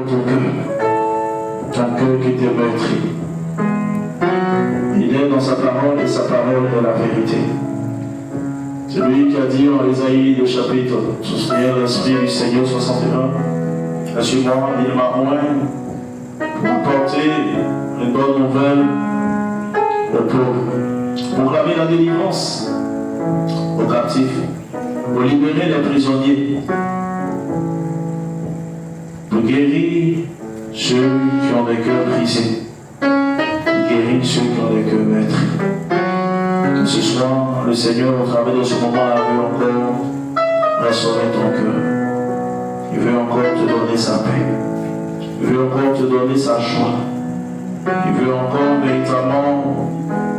ton cœur qui était meurtri. Il est dans sa parole et sa parole est la vérité. C'est lui qui a dit en Ésaïe le chapitre 61, l'Esprit du Seigneur 61, suis-moi, il m'a oint pour apporter une bonne nouvelle aux pauvres, pour proclamer la délivrance aux captifs, pour libérer les prisonniers, pour guérir ceux qui ont des cœurs brisés, pour guérir ceux qui ont des cœurs meurtris. Ce soir, le Seigneur, au travers de ce moment-là, veut encore restaurer ton cœur. Il veut encore te donner sa paix. Il veut encore te donner sa joie. Il veut encore véritablement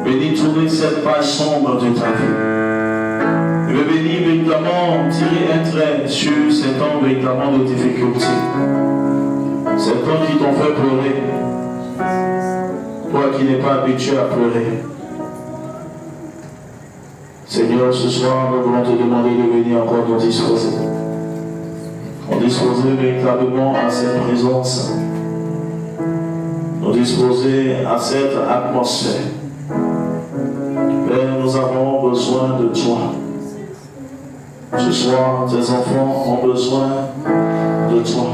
bénir cette page sombre de ta vie. Il veut bénir véritablement tirer un trait sur ces temps véritablement de difficulté. Ces temps qui t'ont fait pleurer. Toi qui n'es pas habitué à pleurer. Seigneur, ce soir, nous voulons te demander de venir encore nous disposer. Nous disposer véritablement à cette présence. Nous disposer à cette atmosphère. Père, nous avons besoin de toi. Ce soir, tes enfants ont besoin de toi.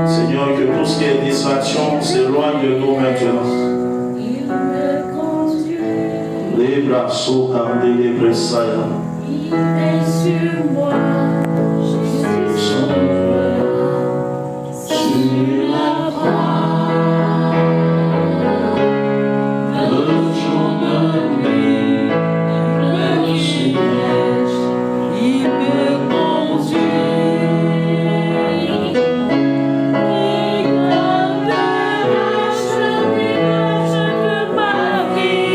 Seigneur, que tout ce qui est distraction s'éloigne de nous maintenant. Les bras sont comme des bressailles. Il est sur moi, Jésus sur la croix. Le jour de nuit, il me soulève, il me conduit. Et comme la cheminée de ma vie.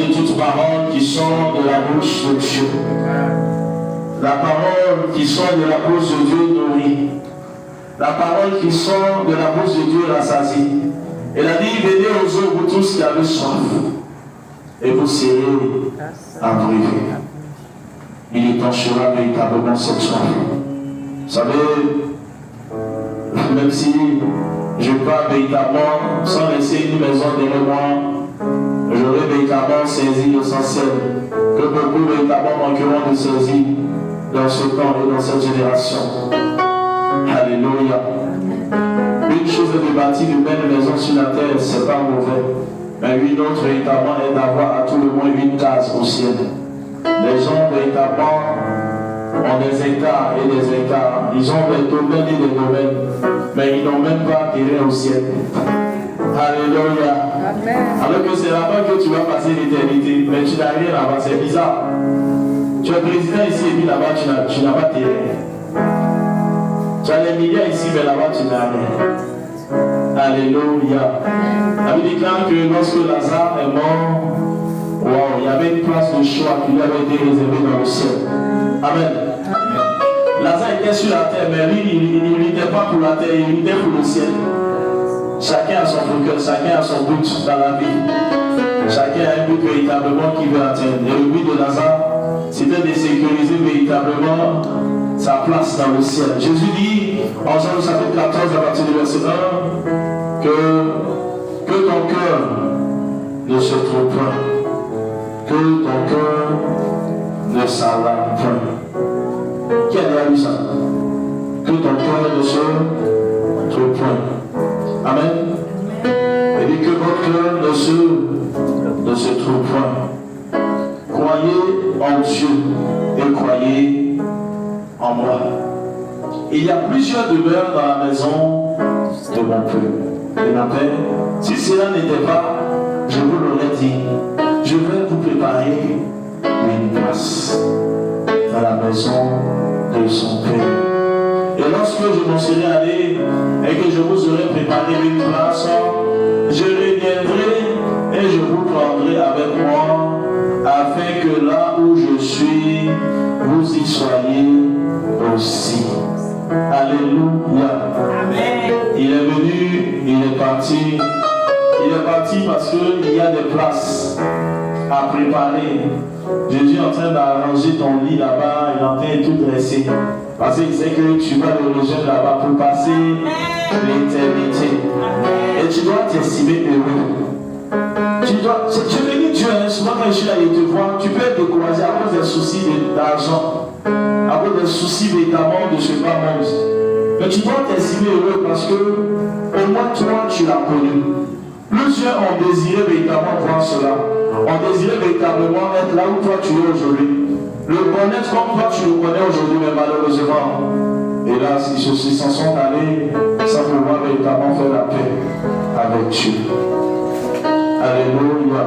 de toute parole qui sort de la bouche de Dieu. La parole qui sort de la bouche de Dieu nourrit. La parole qui sort de la bouche de Dieu rassasie. Elle a dit, venez aux eaux, vous tous qui avez soif, et vous serez abreuvés. Il étanchera véritablement cette soif. Vous savez, même si je pars véritablement sans laisser une maison derrière moi, j'aurai véritablement saisi l'essentiel que beaucoup véritablement manqueront de saisir dans ce temps et dans cette génération. Alléluia. Une chose est de bâtir une belle maison sur la terre, c'est pas mauvais. Mais une autre véritablement est d'avoir à tout le moins une case au ciel. Les gens véritablement ont des hectares et des hectares. Ils ont des domaines et des domaines. Mais ils n'ont même pas terrain au ciel. Alléluia. Alors que c'est là-bas que tu vas passer l'éternité. Mais tu n'as rien là-bas. C'est bizarre. Tu es président ici et puis là-bas tu n'as pas terrain. Tu as les milliards ici, mais là-bas tu n'as rien. Alléluia. La Bible déclare que lorsque Lazare est mort, wow, il y avait une place de choix qui lui avait été réservée dans le ciel. Amen. Lazare était sur la terre, mais lui, il n'était pas pour la terre, il était pour le ciel. Chacun a son focus, chacun a son but dans la vie. Chacun a un but véritablement qu'il veut atteindre. Et le but de Lazare, c'était de sécuriser véritablement sa place dans le ciel. Jésus dit en Jean chapitre 14 à partir du verset 1 que ton cœur ne se trompe point, que ton cœur ne s'alarme point. Qui a dit ça? Que ton cœur ne se trompe point. Amen. Il dit que votre cœur ne se trompe point. Croyez en Dieu et croyez en moi. Il y a plusieurs demeures dans la maison de mon peuple et ma paix. Si cela n'était pas, je vous l'aurais dit, je vais vous préparer une place dans la maison de son père. Et lorsque je m'en serai allé et que je vous aurai préparé une place, je reviendrai et je vous prendrai avec moi, afin que là où je suis, vous y soyez aussi. Alléluia. Amen. Il est venu, il est parti. Il est parti parce qu'il y a des places à préparer. Jésus est en train d'arranger ton lit là-bas, il est en train de tout dresser. Parce qu'il sait que tu vas le rejoindre là-bas pour passer l'éternité. Et tu dois t'estimer heureux. Tu bénis Dieu, hein. Souvent quand je suis là et te vois, tu peux être découragé à cause des soucis d'argent, à cause des soucis véritablement de ce bas monde. Mais tu dois t'estimer heureux parce que au moins toi tu l'as connu. Plusieurs ont désiré véritablement voir cela, ont désiré véritablement être là où toi tu es aujourd'hui. Le connaître comme toi tu le connais aujourd'hui, mais malheureusement, hélas, ils s'en sont allés sans pouvoir véritablement faire la paix avec Dieu. Alléluia.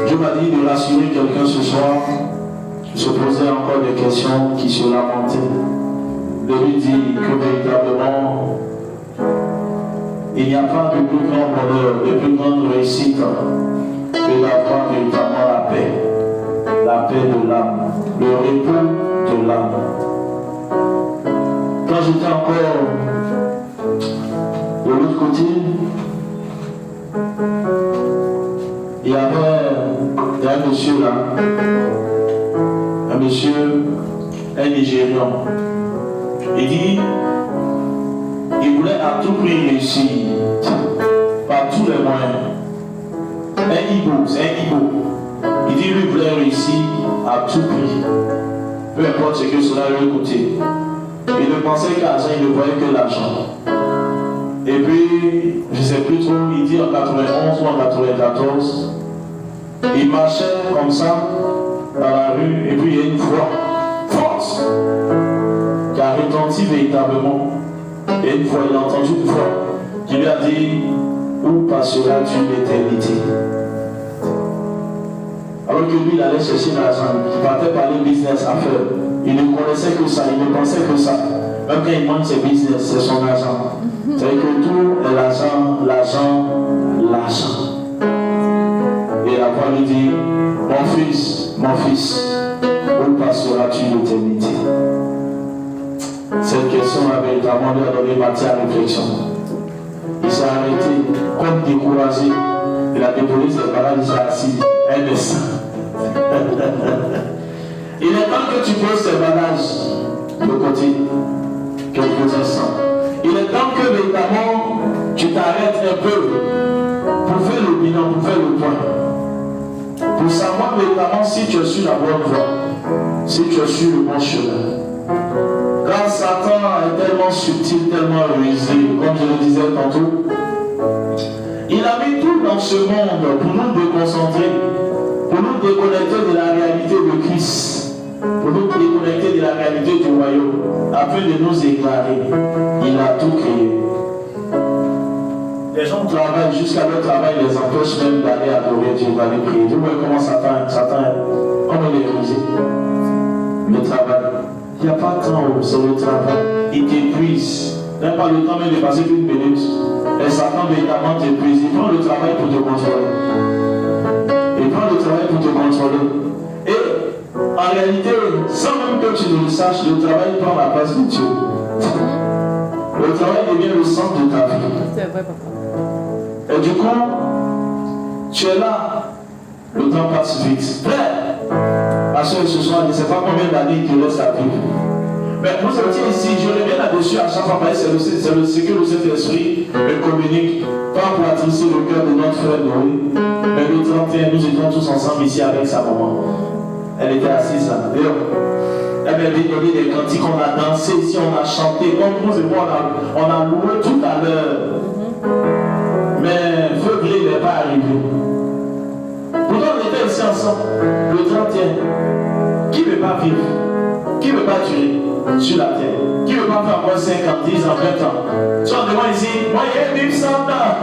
Dieu m'a dit de rassurer quelqu'un ce soir qui se posait encore des questions, qui se lamentait, de lui dire que véritablement il n'y a pas de plus grand bonheur, de plus grande réussite que d'avoir véritablement la paix de l'âme, le repos de l'âme. Quand j'étais encore de l'autre côté, il y avait un monsieur là, un Nigérian. Il dit, il voulait à tout prix réussir, par tous les moyens. Un Igbo, c'est un Igbo. Il dit, lui voulait réussir à tout prix. Peu importe ce que cela lui coûtait. Il ne pensait qu'à l'argent, il ne voyait que l'argent. Et puis, je ne sais plus trop, il dit en 91 ou en 94, il marchait comme ça dans la rue, et puis il y a une voix forte qui a retenti véritablement. Et une fois, il a entendu une voix qui lui a dit, où passeras-tu l'éternité? Alors que lui, il allait chercher l'argent, il partait par les business à faire. Il ne connaissait que ça, il ne pensait que ça. Même quand il manque ses business, c'est son argent. C'est-à-dire que tout est l'argent. Et voix lui dit, mon fils, où passeras-tu l'éternité? Cette question a véritablement lui a donné matière à réflexion. Il s'est arrêté, comme découragé. Il a déposé ses bagages, il s'est assis. Un instant. Il est temps que tu poses tes bagages de côté. Quelques instants. Il est temps que véritablement tu t'arrêtes un peu pour faire le bilan, pour faire le point. Pour savoir véritablement si tu es sur la bonne voie, si tu es sur le bon chemin. Car Satan est tellement subtil, tellement rusé, comme je le disais tantôt. Il a mis tout dans ce monde pour nous déconcentrer, pour nous déconnecter de la réalité de Christ, pour nous déconnecter de la réalité du royaume, afin de nous éclairer. Il a tout créé. Les gens travaillent jusqu'à leur travail, les empêche même d'aller adorer Dieu, d'aller prier. Vous voyez comment Satan comme il est rusé. Le travail. Il n'y a pas de temps, c'est le travail. Il t'épuise. Même pas le temps même de passer une minute. Et Satan véritablement t'épuise. Il prend le travail pour te contrôler. Il prend le travail pour te contrôler. Et en réalité, sans même que tu ne le saches, le travail prend la place de Dieu. Le travail devient le centre de ta vie. C'est vrai, papa. Et du coup, tu es là, le temps passe vite. Frère, parce que ce soir, je ne sais pas combien d'années il te reste à vivre. Mais vous étiez ici, je reviens là-dessus à chaque fois, c'est ce que le Saint-Esprit me communique, pas pour attrister le cœur de notre frère Noé. Mais le 31, nous étions tous ensemble ici avec sa maman. Elle était assise là. D'ailleurs, elle m'avait donné des cantiques, on a dansé ici, on a chanté, comme vous et moi, on a loué tout à l'heure. Mais feu blé n'est pas arrivé. Pourtant, on était ici ensemble, le 31. Qui ne veut pas vivre? Qui ne veut pas durer sur la terre? Qui ne veut pas faire moins 50, 10 ans, 20 ans? Tu en demandes ici, moi, il y a 1100 ans.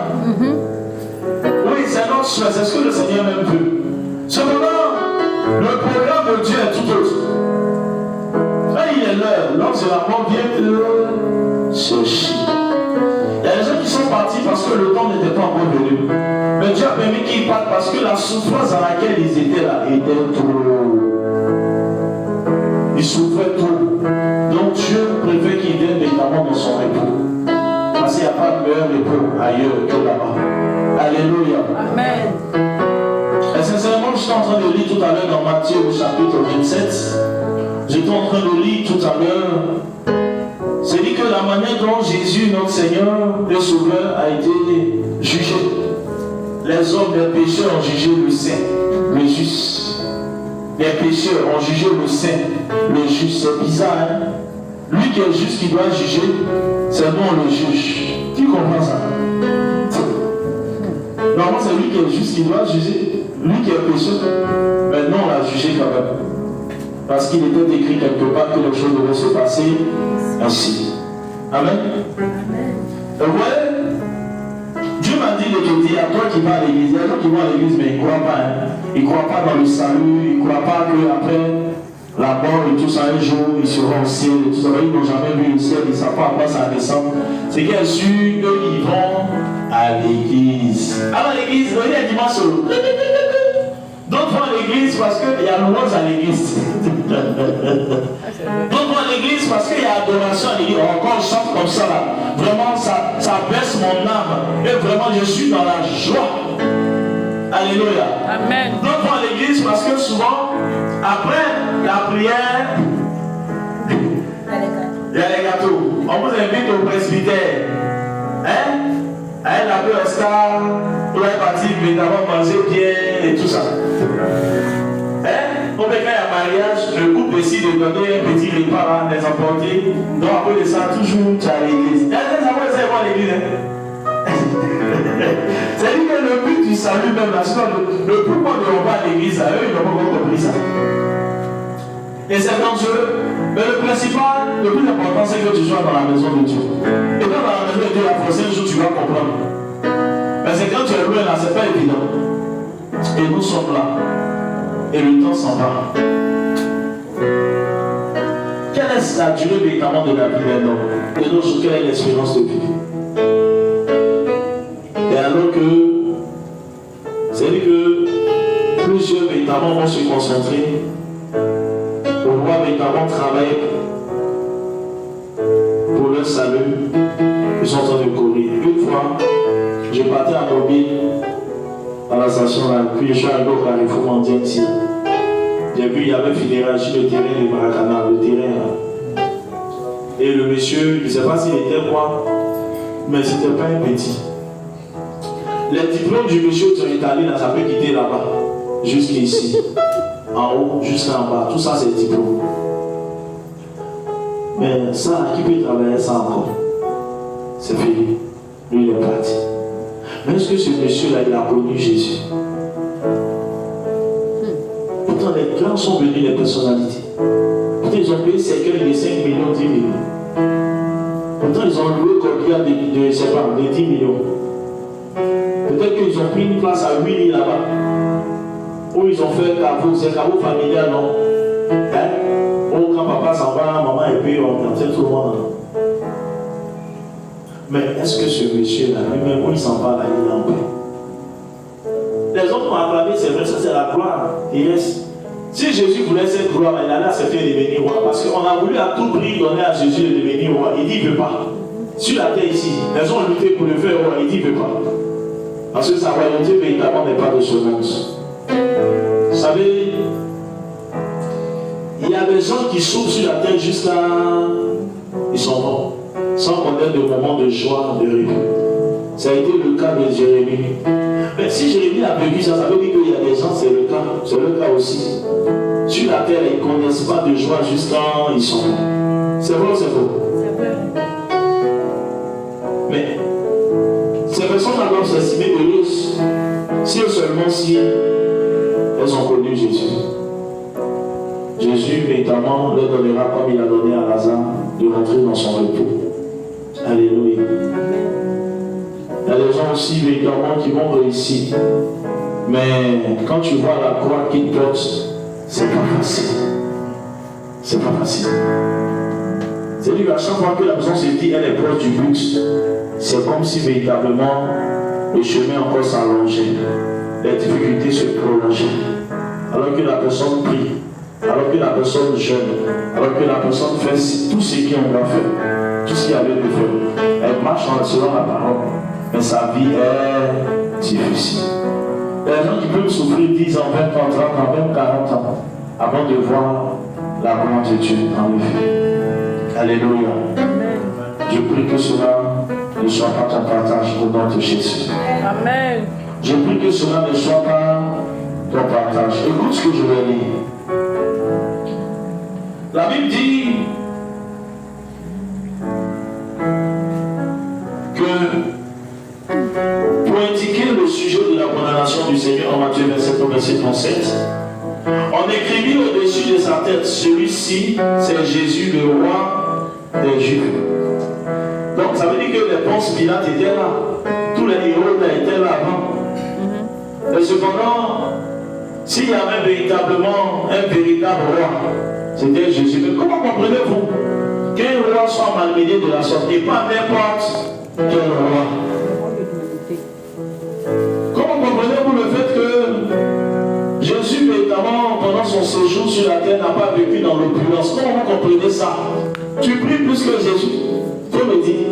Oui, c'est notre choix, c'est ce que le Seigneur même veut. Cependant, le programme de Dieu est tout autre. Là, il est l'heure, lorsque la mort vient te chercher. Il y a des gens qui sont partis parce que le temps n'était pas encore venu. Mais Dieu a permis qu'ils partent parce que la souffrance dans laquelle ils étaient là était trop. Ils souffraient trop. Donc Dieu préfère qu'ils viennent véritablement dans son repos. Parce qu'il n'y a pas de meilleur repos ailleurs que là-bas. Alléluia. Amen. Et sincèrement, j'étais en train de lire tout à l'heure dans Matthieu au chapitre 27. J'étais en train de lire tout à l'heure. C'est dit que la manière dont Jésus, notre Seigneur, le Sauveur, a été jugé. Les hommes, les pécheurs ont jugé le saint, le juste. Les pécheurs ont jugé le saint, le juste. C'est bizarre, hein? Lui qui est juste, qui doit juger, c'est nous on le juge. Qui comprend ça? Normalement, c'est lui qui est juste, qui doit juger. Lui qui est pécheur, mais nous on l'a jugé quand même. Parce qu'il était écrit quelque part que les choses devaient se passer ainsi. Amen. Donc ouais, Dieu m'a dit de te dire, à toi qui vas à l'église, il y a des gens qui vont à l'église mais ils ne croient pas. Hein. Ils ne croient pas dans le salut, ils ne croient pas qu'après la mort et tout ça, un jour ils seront au ciel et tout ça. Ils n'ont jamais vu le ciel, ils ne savent pas à quoi ça descend. C'est qu'il y a sûr qu'ils vont à l'église. Alors l'église, il y a dimanche solo. D'autres vont à l'église parce qu'il y a louange à l'église. D'autres vont à l'église parce qu'il y a adoration à l'église. Encore on chante comme ça là. Vraiment, ça baisse mon âme. Et vraiment, je suis dans la joie. Alléluia. Amen. D'autres vont à l'église parce que souvent, après la prière, il y a les gâteaux. On vous invite au presbytère. Hein? Elle a pu rester, pour être parti, évidemment, manger bien et tout ça. Hein? Quand il y a mariage, le couple décide de donner un petit repas à les emporter. Donc après de ça, toujours tu as l'église. Il y a des enfants qui vont à l'église. C'est-à-dire que le but du salut même, là, sinon le pourquoi ne vont pas à l'église, eux, ils n'ont pas compris ça. Et c'est dangereux. Mais le principal, le plus important, c'est que tu sois dans la maison de Dieu. Et quand dans la maison de Dieu, la prochaine jour, tu vas comprendre. Mais c'est quand tu es loin là, c'est pas évident. Et nous sommes là. Et le temps s'en va. Quelle est la durée véritablement de la vie d'un homme? De nos jours, quelle est l'espérance de vie? Et alors que, c'est-à-dire que véritablement vont se concentrer, pour pouvoir véritablement travailler pour leur salut, ils sont en train de courir. Une fois, je partais en mobile à la station là, puis je suis arrivé au Carrefour Mondial ici. J'ai vu, il y avait Fédéral sur le terrain de Maracana, le terrain là. Et le monsieur, je ne sais pas s'il était quoi, mais c'était pas un petit. Les diplômes du monsieur qui sont étalés là, ça peut quitter là-bas, jusqu'ici, en haut, jusqu'en bas, tout ça c'est diplôme. Mais ça, qui peut travailler ça encore? C'est fini. Lui, il est parti. Mais est-ce que ce monsieur-là, il a connu Jésus? Pourtant, les grands sont venus, les personnalités. Pourtant, ils ont payé cercueil de 5 millions, 10 millions. Pourtant, ils ont loué combien de 10 millions. Peut-être qu'ils ont pris une place à 8 000 là-bas. Ou ils ont fait un caveau, c'est un caveau familial, non? Hein? Ou quand papa s'en va, maman et puis on entend tout le monde. Mais est-ce que ce monsieur-là, lui-même, où il s'en va là, il est en paix? Les autres ont acclamé, c'est vrai, ça c'est la gloire. Il reste. Si Jésus voulait cette gloire, il allait accepter de devenir roi. Parce qu'on a voulu à tout prix donner à Jésus de devenir roi. Il dit qu'il ne veut pas. Sur la terre ici, les gens ont lutté pour le faire roi. Il dit qu'il ne veut pas. Parce que sa royauté véritablement n'est pas de ce monde. Vous savez, il y a des gens qui souffrent sur la terre jusqu'à... Ils sont morts. Sans connaître de moments de joie, de répit. Ça a été le cas de Jérémie. Mais si Jérémie a vécu ça, ça veut dire qu'il y a des gens, c'est le cas. C'est le cas aussi. Sur la terre, ils ne connaissent pas de joie jusqu'à ils sont morts. C'est vrai ou c'est faux? C'est vrai. Mais ces personnes-là doivent s'estimer heureuses si seulement si elles ont connu Jésus. Jésus, véritablement, leur donnera, comme il a donné à Lazare, de rentrer dans son repos. Alléluia. Il y a des gens aussi, véritablement, qui vont réussir. Mais quand tu vois la croix qu'ils portent, c'est pas facile. C'est pas facile. C'est-à-dire qu'à chaque fois que la personne se dit elle est proche du but, c'est comme si véritablement le chemin encore s'allongeait, les difficultés se prolongeaient. Alors que la personne prie, alors que la personne jeûne, alors que la personne fait tout ce qu'on doit faire, tout ce qu'il y avait de faire, elle marche selon la parole, mais sa vie est difficile. Il y a des gens qui peuvent souffrir 10 ans, 20 ans, 30 ans, même 40 ans, avant de voir la gloire de Dieu dans le vie. Alléluia. Je prie que cela ne soit pas ton partage au nom de Jésus. Amen. Je prie que cela ne soit pas ton partage. Écoute ce que je vais lire. La Bible dit que pour indiquer le sujet de la condamnation du Seigneur en Matthieu 27 au verset 37, on écrivit au-dessus de sa tête, celui-ci, c'est Jésus, le roi des Juifs. Donc ça veut dire que les Ponce Pilate étaient là. Tous les héros étaient là avant. Et cependant, s'il y avait véritablement un véritable roi, c'était Jésus. Mais comment comprenez-vous qu'un roi soit malmené de la sorte et pas n'importe quel roi? Comment comprenez-vous le fait que Jésus, véritablement, pendant son séjour sur la terre, n'a pas vécu dans l'opulence? Comment vous comprenez ça? Tu pries plus que Jésus. Faut me dire,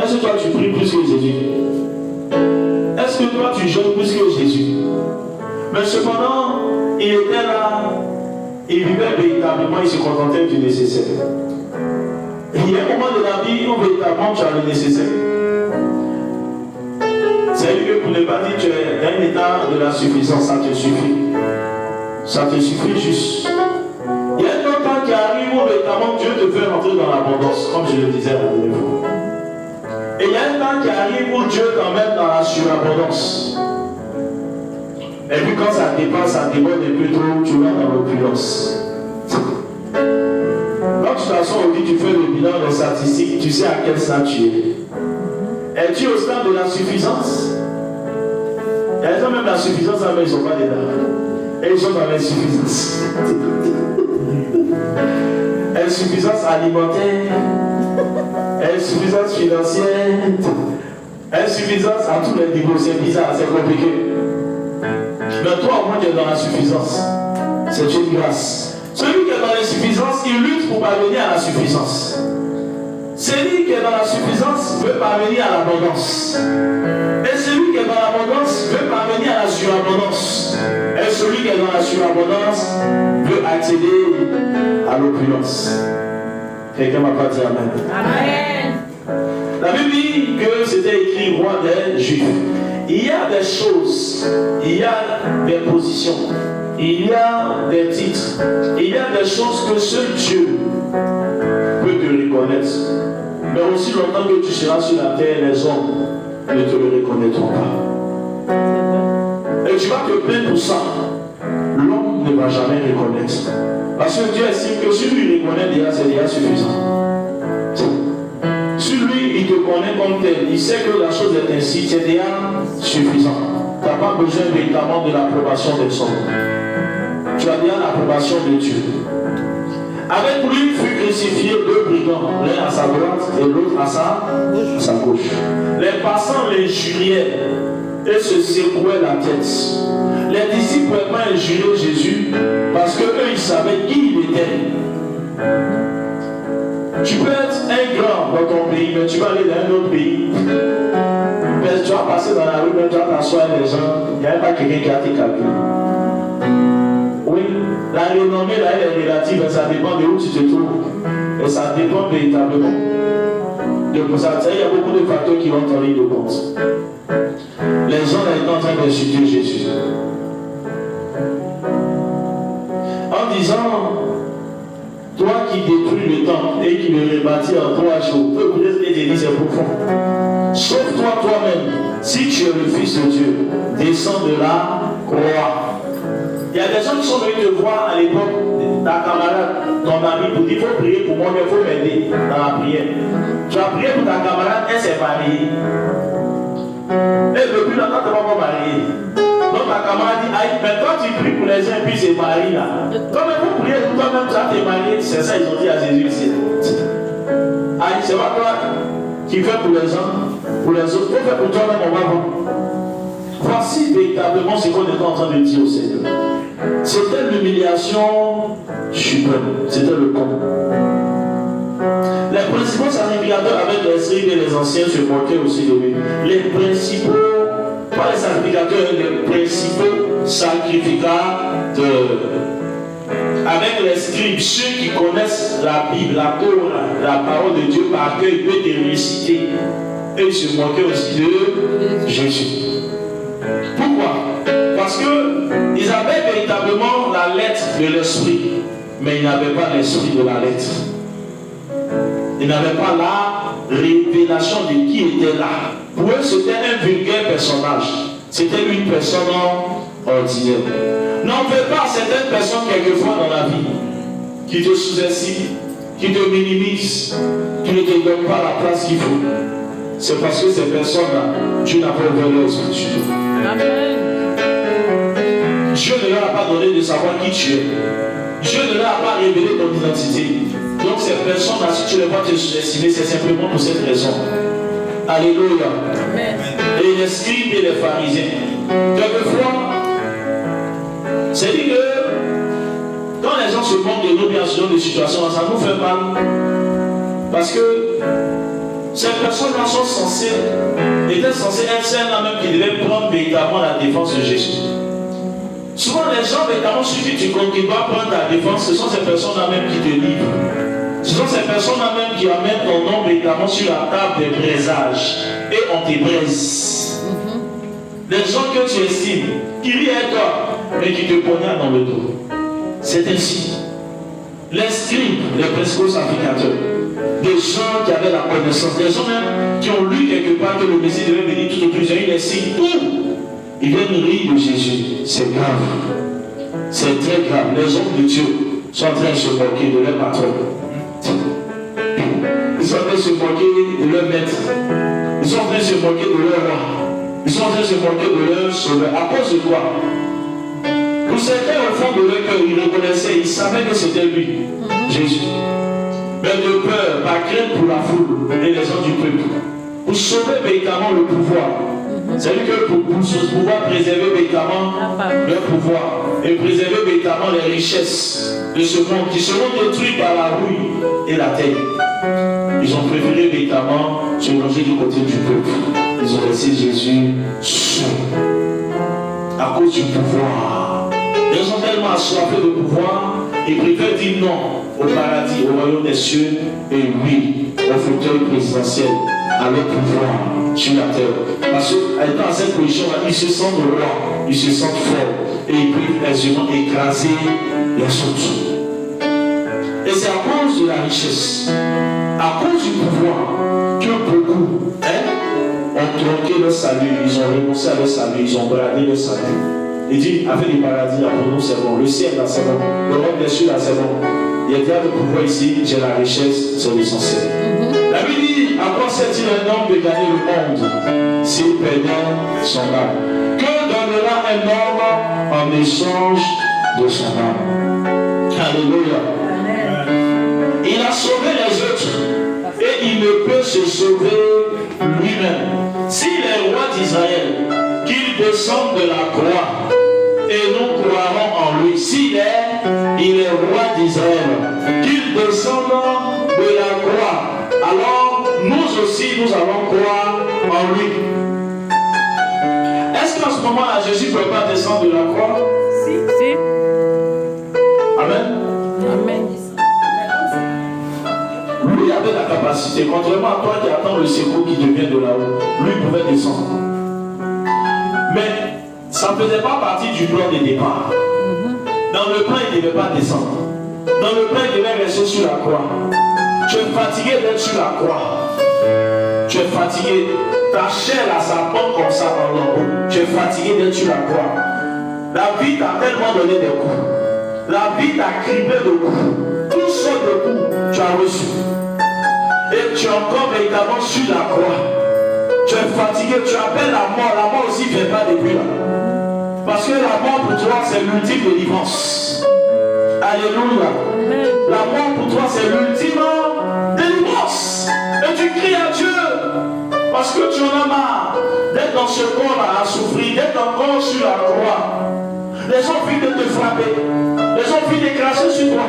est-ce que toi tu pries plus que Jésus? Est-ce que toi tu jeûnes plus que Jésus? Mais cependant, il était là, il vivait véritablement, il se contentait du nécessaire. Il y a un moment de la vie où véritablement tu as le nécessaire. C'est-à-dire que pour ne pas dire que tu es dans un état de la suffisance, ça te suffit. Ça te suffit juste. Il y a un temps qui arrive où véritablement Dieu te fait rentrer dans l'abondance, comme je le disais la dernière fois. Et il y a un temps qui arrive où Dieu t'emmène dans la surabondance. Et puis quand ça dépasse, ça déborde un peu trop, tu vas dans l'opulence. Quand tu t'assois au lit, tu fais le bilan des statistiques, tu sais à quel stade tu es. Es-tu au stade de la suffisance? Il y a des gens même la suffisance, mais ils ne sont pas dedans. Et ils sont dans l'insuffisance. Insuffisance alimentaire, insuffisance financière, insuffisance à tous les niveaux. C'est bizarre, c'est compliqué. Mais toi, au moins, tu es dans la suffisance. C'est une grâce. Celui qui est dans l'insuffisance, il lutte pour parvenir à la suffisance. Celui qui est dans la suffisance veut parvenir à l'abondance. Et celui qui est dans l'abondance veut parvenir à la surabondance. Et celui qui est dans la surabondance veut accéder à l'opulence. Quelqu'un m'a pas dit amen. Amen. La Bible dit que c'était écrit roi des Juifs. Il y a des choses, il y a des positions, il y a des titres, il y a des choses que seul Dieu peut te reconnaître. Mais aussi longtemps que tu seras sur la terre, les hommes ne te le reconnaîtront pas. Et tu vas te plaindre pour ça. L'homme ne va jamais reconnaître. Parce que Dieu estime que si lui reconnaît déjà, c'est déjà suffisant. Si lui, il te connaît comme tel, il sait que la chose est ainsi, c'est déjà suffisant. Tu n'as pas besoin véritablement de l'approbation des hommes. Tu as déjà l'approbation de Dieu. Avec lui fut crucifié deux brigands, l'un à sa droite et l'autre à sa gauche. Les passants l'injuriaient et se secouaient la tête. Les disciples ne pouvaient pas injurer Jésus parce qu'eux, ils savaient qui il était. Tu peux être un grand dans ton pays, mais tu vas aller dans un autre pays. Mais tu vas passer dans la rue, mais tu vas t'asseoir avec les gens. Il n'y a pas quelqu'un qui a tes calculs. Oui, la renommée là, elle est relative, ça dépend de où tu te trouves. Et ça dépend véritablement de ça. Il y a beaucoup de facteurs qui rentrent en ligne de compte. Les gens là étaient en train d'insulter Jésus. En disant, toi qui détruis le temple et qui le rebâtis en 3 jours, peut-être que dit c'est profond. Sauve-toi toi-même, si tu es le Fils de Dieu, descends de la croix. Il y a des gens qui sont venus te voir à l'époque, ta camarade, ton ami, pour dire il faut prier pour moi, mais il faut m'aider dans la prière. Tu as prié pour ta camarade, elle s'est mariée. Et depuis longtemps, tu ne vas pas marier. Donc ta camarade dit, aïe, mais toi tu pries pour les gens et puis c'est marié là. Comme il faut prier pour toi-même, tu as tes mariés, c'est ça, ils ont dit à Jésus ici. Aïe, c'est pas toi qui fais pour les gens, pour les autres, il faut faire pour toi-même, on va voir. Voici véritablement ce qu'on est en train de dire au Seigneur. C'était l'humiliation suprême. C'était le con. Les principaux sacrificateurs avec les scribes et les anciens se moquaient aussi de lui. Les principaux, pas les sacrificateurs, les principaux sacrificateurs. Avec les scribes, ceux qui connaissent la Bible, la Torah, la parole de Dieu par cœur, ils peuvent te réciter. Et ils se moquaient aussi de Jésus. Pourquoi? Parce qu'ils avaient véritablement la lettre de l'esprit, mais ils n'avaient pas l'esprit de la lettre. Ils n'avaient pas la révélation de qui était là. Pour eux, c'était un vulgaire personnage. C'était une personne ordinaire. N'en fais pas certaines personnes quelquefois dans la vie qui te sous-estiment, qui te minimisent, qui ne te donnent pas la place qu'il faut. C'est parce que ces personnes-là, Dieu n'a pas ouvert leur esprit sur eux. Amen. Dieu ne leur a pas donné de savoir qui tu es. Dieu ne leur a pas révélé ton identité. Donc ces personnes-là, si tu les vois te sous-estimer, c'est simplement pour cette raison. Alléluia. Amen. Et les scribes et les pharisiens. Quelquefois, c'est dit que quand les gens se moquent de nous, bien sûr, des situations, ça nous fait mal. Parce que ces personnes-là sont censées, étaient censées être celles-là même qui devaient prendre véritablement la défense de Jésus. Souvent, les gens, véritablement, ceux qui tu comptes, qui doivent prendre ta défense, ce sont ces personnes-là même qui te livrent. Ce sont ces personnes-là même qui amènent ton nom véritablement sur la table des braisages. Et on te braise. Les gens que tu estimes, qui rient à toi, mais qui te poignardent dans le dos. C'est ainsi. Les scribes, les principaux sacrificateurs, des gens qui avaient la connaissance, des gens même qui ont lu quelque part que le Messie devait venir tout autour, ils ont eu les signes, tout. Ils viennent rire de Jésus. C'est grave. C'est très grave. Les hommes de Dieu sont en train de se moquer de leur patron. Ils sont en train de se moquer de leur maître. Ils sont en train de se moquer de leur roi. Ils sont en train de se moquer de leur sauveur. À cause de quoi? Pour certains, au fond de leur cœur, ils reconnaissaient, ils savaient que c'était lui, Jésus. Mais de peur, par crainte pour la foule et les gens du peuple, pour sauver véritablement le pouvoir. C'est-à-dire que pour pouvoir préserver véritablement leur pouvoir, et préserver véritablement les richesses de ce monde qui seront détruites par la rouille et la terre. Ils ont préféré véritablement se ranger du côté du peuple. Ils ont laissé Jésus seul à cause du pouvoir. Ils sont tellement assoiffés de pouvoir, ils préfèrent dire non au paradis, au royaume des cieux, et oui au fauteuil présidentiel, à leur pouvoir sur la terre. Parce qu'étant à cette position-là, ils se sentent rois, ils se sentent forts, et ils peuvent aisément écraser les autres. Et c'est à cause de la richesse, à cause du pouvoir, que beaucoup ont tronqué leur salut, ils ont renoncé à leur salut, ils ont bradé leur salut. Il dit, avec les paradis, là, pour nous, c'est bon. Le ciel, là, c'est bon. Le royaume des cieux, là, c'est bon. Il y a déjà le pouvoir ici, j'ai la richesse, c'est l'essentiel. La Bible dit, à quoi sert-il un homme de gagner le monde s'il perdait son âme? Que donnera un homme en échange de son âme? Alléluia. Amen. Il a sauvé les autres et il ne peut se sauver lui-même. Si les rois d'Israël, qu'ils descendent de la croix, et nous croirons en lui. S'il est roi d'Israël, qu'il descende de la croix, alors nous aussi nous allons croire en lui. Est-ce qu'en ce moment-là, Jésus ne peut pas descendre de la croix? Si. Amen. Amen. Lui avait la capacité, contrairement à toi qui attends le secours qui te vient de là-haut, lui pouvait descendre. Mais ça ne faisait pas partie du plan de départ. Dans le plan, il ne devait pas descendre. Dans le plan, il devait rester sur la croix. Tu es fatigué d'être sur la croix. Tu es fatigué. Ta chair là, ça pend comme ça en lambeaux. Tu es fatigué d'être sur la croix. La vie t'a tellement donné des coups. La vie t'a criblé de coups. Tout sortes de coups, tu as reçu. Et tu es encore véritablement sur la croix. Tu es fatigué, tu appelles la mort aussi ne vient pas depuis là. Parce que la mort pour toi c'est l'ultime délivrance. Alléluia. La mort pour toi c'est l'ultime délivrance. Et tu cries à Dieu. Parce que tu en as marre d'être dans ce corps à souffrir, d'être encore sur la croix. Les gens finissent de te frapper. Les gens finissent d'écraser sur toi.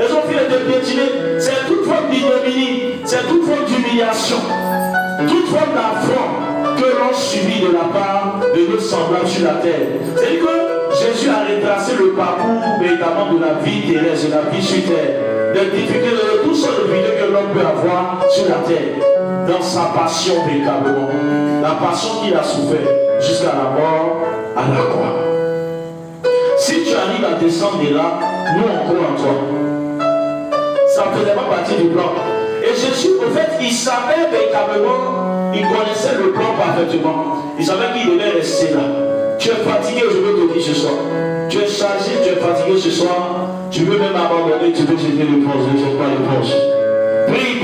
Les gens finissent de te piétiner. C'est toute forme d'ignominie. C'est toute forme d'humiliation. Toute forme d'affront que l'on subit de la part de nos semblables sur la terre. C'est que Jésus a retracé le parcours véritablement de la vie terrestre, de la vie sur terre, des difficultés, de tout sortes de vidéos que l'homme peut avoir sur la terre, dans sa passion véritablement, la passion qu'il a souffert jusqu'à la mort à la croix. Si tu arrives à descendre de là, nous on croit en toi. Ça ne faisait pas partie du plan. Et Jésus, au fait, il savait véritablement, il connaissait le plan parfaitement. Il savait qu'il devait rester là. Tu es fatigué, je veux te dire ce soir. Tu es chargé, tu es fatigué ce soir. Tu veux même abandonner, tu veux jeter l'éponge, ne jette pas l'éponge. Prie.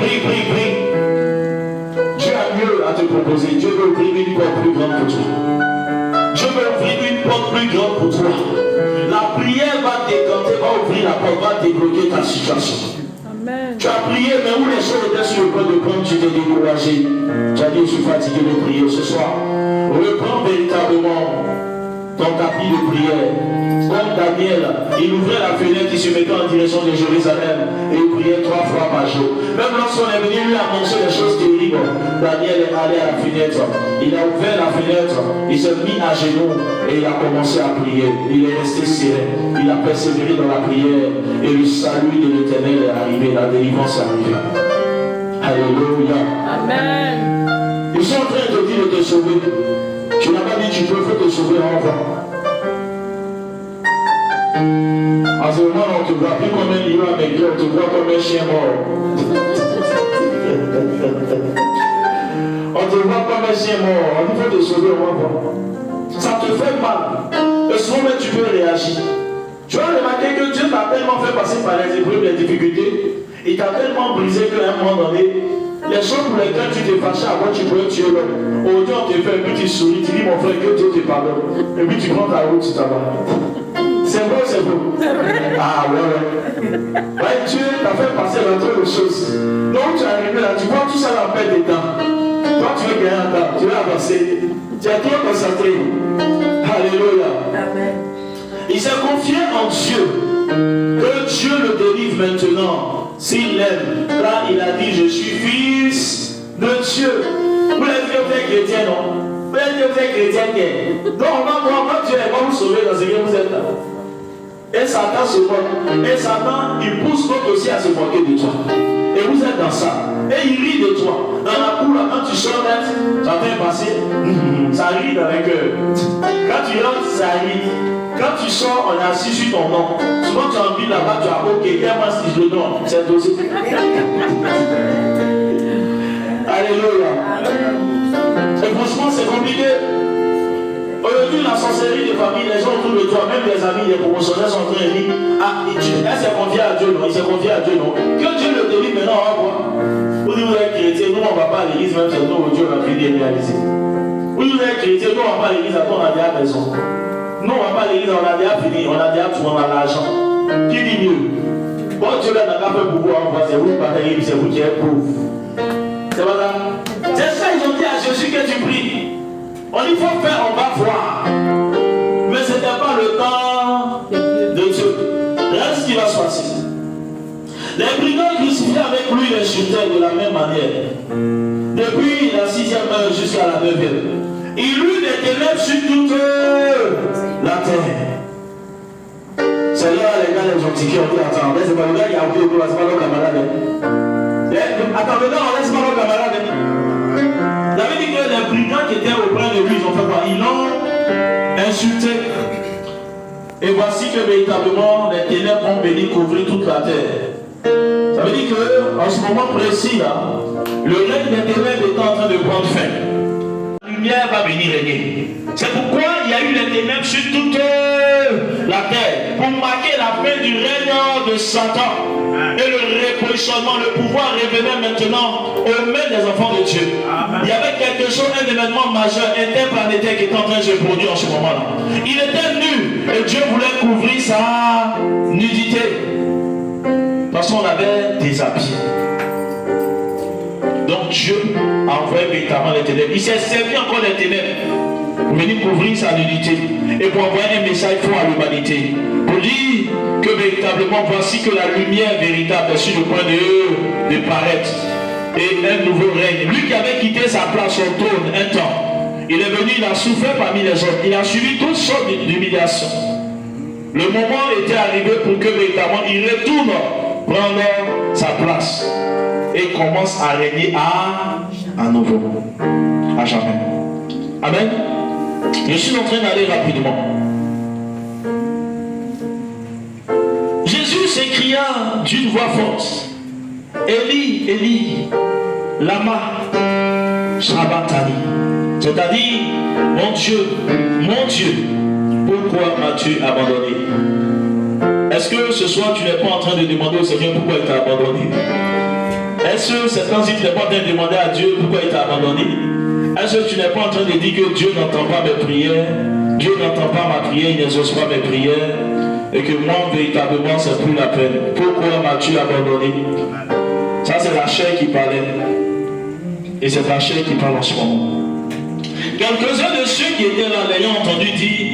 Dieu a mieux à te proposer. Dieu veut ouvrir une porte plus grande pour toi. Dieu veut ouvrir une porte plus grande pour toi. La prière va décanter, va ouvrir la porte, va débloquer ta situation. Tu as prié, mais où les choses étaient sur le point de prendre, tu t'es découragé. Tu as dit, je suis fatigué de prier ce soir. Reprends véritablement ton tapis de prière. Comme Daniel, il ouvrait la fenêtre, il se mettait en direction de Jérusalem et il priait 3 fois par jour. Même lorsqu'on est venu lui annoncer des choses terribles, Daniel est allé à la fenêtre. Il a ouvert la fenêtre, il s'est mis à genoux et il a commencé à prier. Il est resté serein, il a persévéré dans la prière et le salut de l'Éternel est arrivé, la délivrance est arrivée. Alléluia. Amen. Ils sont en train de te dire de te sauver. Tu n'as pas dit tu peux, faut te sauver en voie. En ce moment, on te voit plus comme un lion maigri, on te voit comme un chien mort. On te voit comme un chien mort. On dit faut te sauver en voie. Ça te fait mal. Et souvent, même tu peux réagir. Tu vas remarquer que Dieu t'a tellement fait passer par les épreuves, les difficultés. Il t'a tellement brisé qu'à un moment donné, les choses pour lesquelles tu t'es fâché avant, tu pouvais tuer l'homme. Aujourd'hui, on te fait, et puis tu souris, tu dis mon frère, que Dieu te pardonne. Et puis tu prends ta route, tu t'en vas. C'est beau, c'est beau. Ah ouais. Ouais, Dieu t'a fait passer dans trop de choses. Donc tu es arrivé là, tu vois tout ça dans paix des temps. Toi, tu veux gagner un temps, tu veux avancer. Tu es trop concentré. Alléluia. Amen. Il s'est confié en Dieu. Que Dieu le délivre maintenant. S'il l'aime. Là, il a dit, je suis fils de Dieu. Vous l'avez dit au fait chrétien, non? Vous l'avez dit au fait chrétien, donc on va voir, quand Dieu va vous sauver dans ce que vous êtes là. Et Satan se moque. Et Satan, il pousse l'autre aussi à se moquer de toi. Et vous êtes dans ça. Et il rit de toi. Dans la cour, là, quand tu sors, là, ça fait passer. Ça rit dans le cœur. Quand tu rentres, ça rit. Quand tu sors, on est assis sur ton nom. Souvent, tu as envie là-bas, tu as ok, moi si je le donne. C'est aussi. Alléluia. Et franchement, c'est compliqué. Aujourd'hui, la sorcellerie des familles, les gens autour de toi, même les amis, les promotionnaires sont en train de dire, ah, elle s'est confiée à Dieu, non? Il s'est confié à Dieu, non? Que Dieu le délivre maintenant, on va voir. Vous dites, vous êtes chrétien, nous on ne va pas à l'église, même si nous, Dieu va finir de réaliser. Vous êtes chrétien, nous on ne va pas à l'église, après on a déjà maison. Nous on ne va pas à l'église, on a déjà fini, on a déjà tout, on a l'argent. Qui dit mieux? Bon, Dieu n'a pas fait pouvoir, c'est vous qui partagez, c'est vous qui êtes pauvre. C'est pas ça? C'est ça, ils ont dit à Jésus que tu pries. On dit, il faut faire, on va voir. Mais ce n'était pas le temps de Dieu. Regarde ce qui va se passer. Les brigands crucifiés avec lui l'insultaient de la même manière. Depuis la 6e heure jusqu'à la 9e. Il eut des ténèbres sur toute la terre. C'est là les gars, les gentils qui ont dit, attends, c'est pas le gars qui a oublié, c'est pas notre camarade. Attends, maintenant on laisse pas nos camarades. Il avait dit que les brigands qui étaient auprès de lui, ils ont fait quoi? Ils l'ont insulté. Et voici que véritablement les ténèbres ont béni couvrir toute la terre. Ça veut dire qu'en ce moment précis, là, le règne des ténèbres est en train de prendre fin. La lumière va venir régner. C'est pourquoi il y a eu les ténèbres sur toute la terre, pour marquer la fin du règne de Satan. Et le repositionnement, le pouvoir revenait maintenant aux mains des enfants de Dieu. Amen. Il y avait quelque chose, un événement majeur, interplanétaire qui était en train de se produire en ce moment-là. Il était nu et Dieu voulait couvrir sa nudité. Parce qu'on avait déshabillé. Donc Dieu a envoyé véritablement les ténèbres. Il s'est servi encore des ténèbres pour venir couvrir sa nudité et pour envoyer un message fort à l'humanité. Pour dire que véritablement, voici que la lumière véritable est sur le point de paraître. Et un nouveau règne. Lui qui avait quitté sa place, son trône, un temps, il est venu, il a souffert parmi les hommes. Il a suivi toutes sortes d'humiliations. Le moment était arrivé pour que véritablement il retourne prendre sa place et commence à régner à nouveau, à jamais. Amen. Je suis en train d'aller rapidement. Jésus s'écria d'une voix forte, Élie, Élie, lama sabachthani. C'est-à-dire, mon Dieu, pourquoi m'as-tu abandonné? Est-ce que ce soir tu n'es pas en train de demander au Seigneur pourquoi il t'a abandonné? Est-ce que c'est quand tu n'es pas en train de demander à Dieu pourquoi il t'a abandonné? Est-ce que tu n'es pas en train de dire que Dieu n'entend pas mes prières? Dieu n'entend pas ma prière, il n'exauce pas mes prières, et que moi véritablement c'est plus la peine. Pourquoi m'as-tu abandonné? Ça c'est la chair qui parlait. Et c'est la chair qui parle en ce moment. Quelques-uns de ceux qui étaient là l'ayant entendu dire,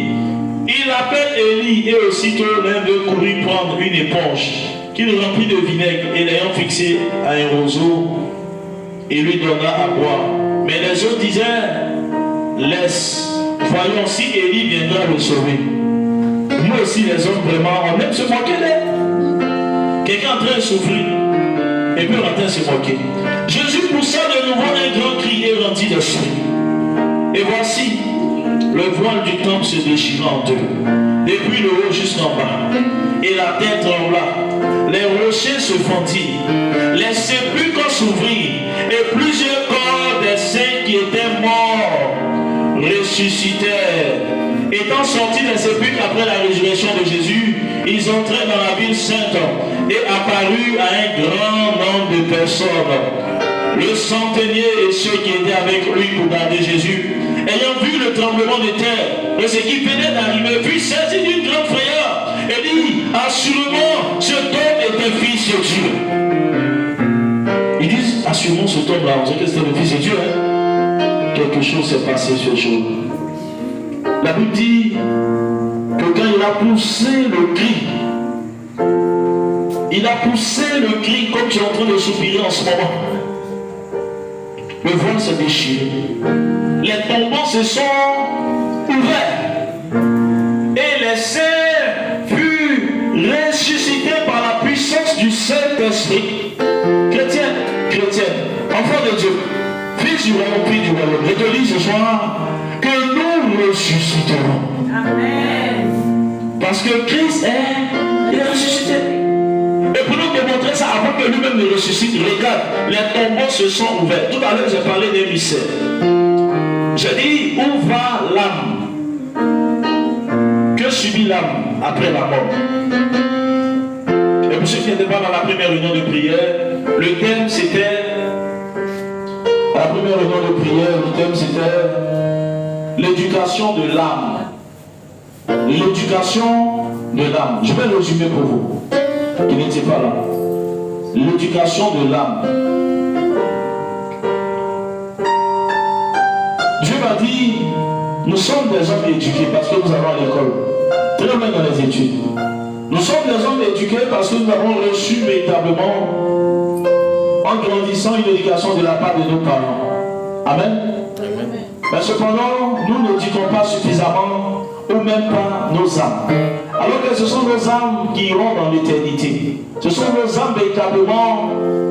il appelle Élie, et aussitôt l'un d'eux courut prendre une éponge qu'il remplit de vinaigre et l'ayant fixé à un roseau, et lui donna à boire. Mais les autres disaient, laisse, voyons si Élie viendra le sauver. Nous aussi les hommes vraiment, on aime se moquer d'eux. Quelqu'un en train de souffrir, et puis on est en train de se moquer. Jésus poussa de nouveau un grand cri et rendit l'esprit. Et voici, le voile du temple se déchira en deux, depuis le haut jusqu'en bas. Et la terre trembla, les rochers se fendirent, les sépulcres s'ouvrirent, et plusieurs corps des saints qui étaient morts ressuscitèrent. Étant sortis des sépulcres après la résurrection de Jésus, ils entrèrent dans la ville sainte et apparurent à un grand nombre de personnes. Le centenier et ceux qui étaient avec lui pour garder Jésus, ayant vu le tremblement de terre et ce qui venait d'arriver, puis saisi d'une grande frayeur, et dit, assurément, cet homme était fils de Dieu. Ils disent, assurément, cet homme-là, on sait que c'était le fils de Dieu. Hein? Quelque chose s'est passé ce jour. La Bible dit, que quand il a poussé le cri, comme tu es en train de soupirer en ce moment, le voile s'est déchiré. Les tombeaux se sont ouverts. Et les saints furent ressuscités par la puissance du Saint-Esprit. Chrétienne, enfant de Dieu, fils du royaume, fils du royaume, je te dis ce soir que nous ressusciterons. Amen. Parce que Christ est ressuscité. Et pour nous démontrer ça, avant que lui-même ne ressuscite, regarde, les tombeaux se sont ouverts. Tout à l'heure, j'ai parlé des mystères. J'ai dit, où va l'âme? Que subit l'âme après la mort? Et pour ceux qui n'étaient pas dans la première réunion de prière, le thème c'était, à la première réunion de prière, le thème c'était l'éducation de l'âme. L'éducation de l'âme. Je vais le résumer pour vous, qui n'étiez pas là. L'éducation de l'âme. Dieu m'a dit, nous sommes des hommes éduqués parce que nous allons à l'école, très bien dans les études. Nous sommes des hommes éduqués parce que nous avons reçu véritablement, en grandissant, une éducation de la part de nos parents. Amen. Mais cependant, nous n'éduquons pas suffisamment, ou même pas nos âmes. Alors que ce sont nos âmes qui iront dans l'éternité. Ce sont nos âmes véritablement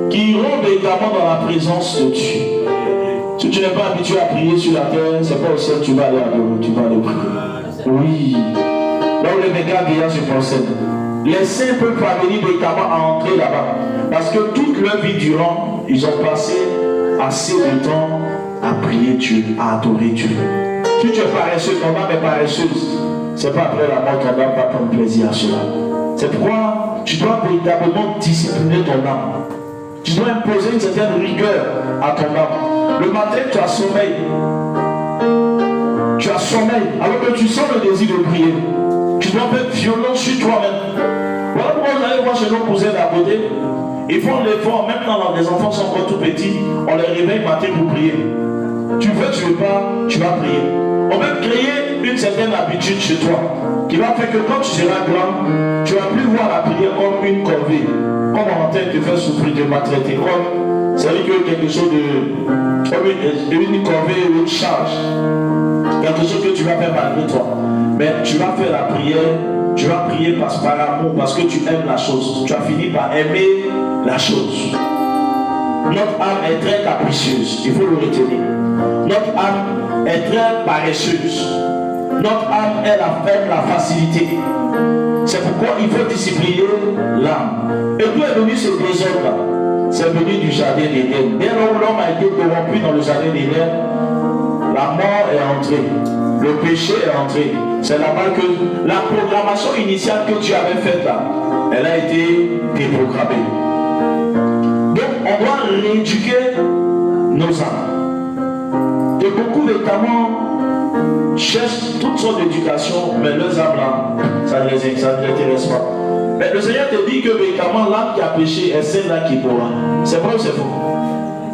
qui iront véritablement dans la présence de Dieu. Si tu n'es pas habitué à prier sur la terre, c'est pas au ciel que tu vas aller adorer, tu vas aller prier. Oui. Là où les méga vieillards se procèdent. Les saints peuvent parvenir véritablement à entrer là-bas. Parce que toute leur vie durant, ils ont passé assez de temps à prier Dieu, à adorer Dieu. Si tu es paresseux, ton âme est paresseuse. C'est pas après la mort, ton âme va prendre plaisir à cela. C'est pourquoi tu dois véritablement discipliner ton âme. Tu dois imposer une certaine rigueur à ton âme. Le matin, tu as sommeil. Tu as sommeil, alors que tu sens le désir de prier. Tu dois être violent sur toi-même. Voilà pourquoi vous allez voir chez nos cousins d'à côté. Ils font l'effort, même quand les enfants sont encore tout petits, on les réveille matin pour prier. Tu veux pas, tu vas prier. On va créer une certaine habitude chez toi qui va faire que quand tu seras grand, tu ne vas plus voir la prière comme une corvée. Comme on entend te faire souffrir, de maltraiter. Comme c'est que quelque chose de. Comme une corvée ou une charge. Quelque chose que tu vas faire malgré toi. Mais tu vas faire la prière, tu vas prier par amour, parce que tu aimes la chose. Tu as fini par aimer la chose. Notre âme est très capricieuse, il faut le retenir. Notre âme est très paresseuse. Notre âme, elle aime la facilité. C'est pourquoi il faut discipliner l'âme. Et d'où est venu ce désordre-là? C'est venu du jardin d'Éden. Dès lors où l'homme a été corrompu dans le jardin d'Éden, la mort est entrée. Le péché est entré. C'est là-bas que la programmation initiale que Dieu avait faite là, elle a été déprogrammée. Donc on doit rééduquer nos âmes. Et beaucoup notamment cherchent toutes sortes d'éducation, mais leurs âmes là, ça ne les intéresse pas. Mais le Seigneur te dit que véritablement l'âme qui a péché est celle-là qui mourra. C'est vrai ou c'est faux?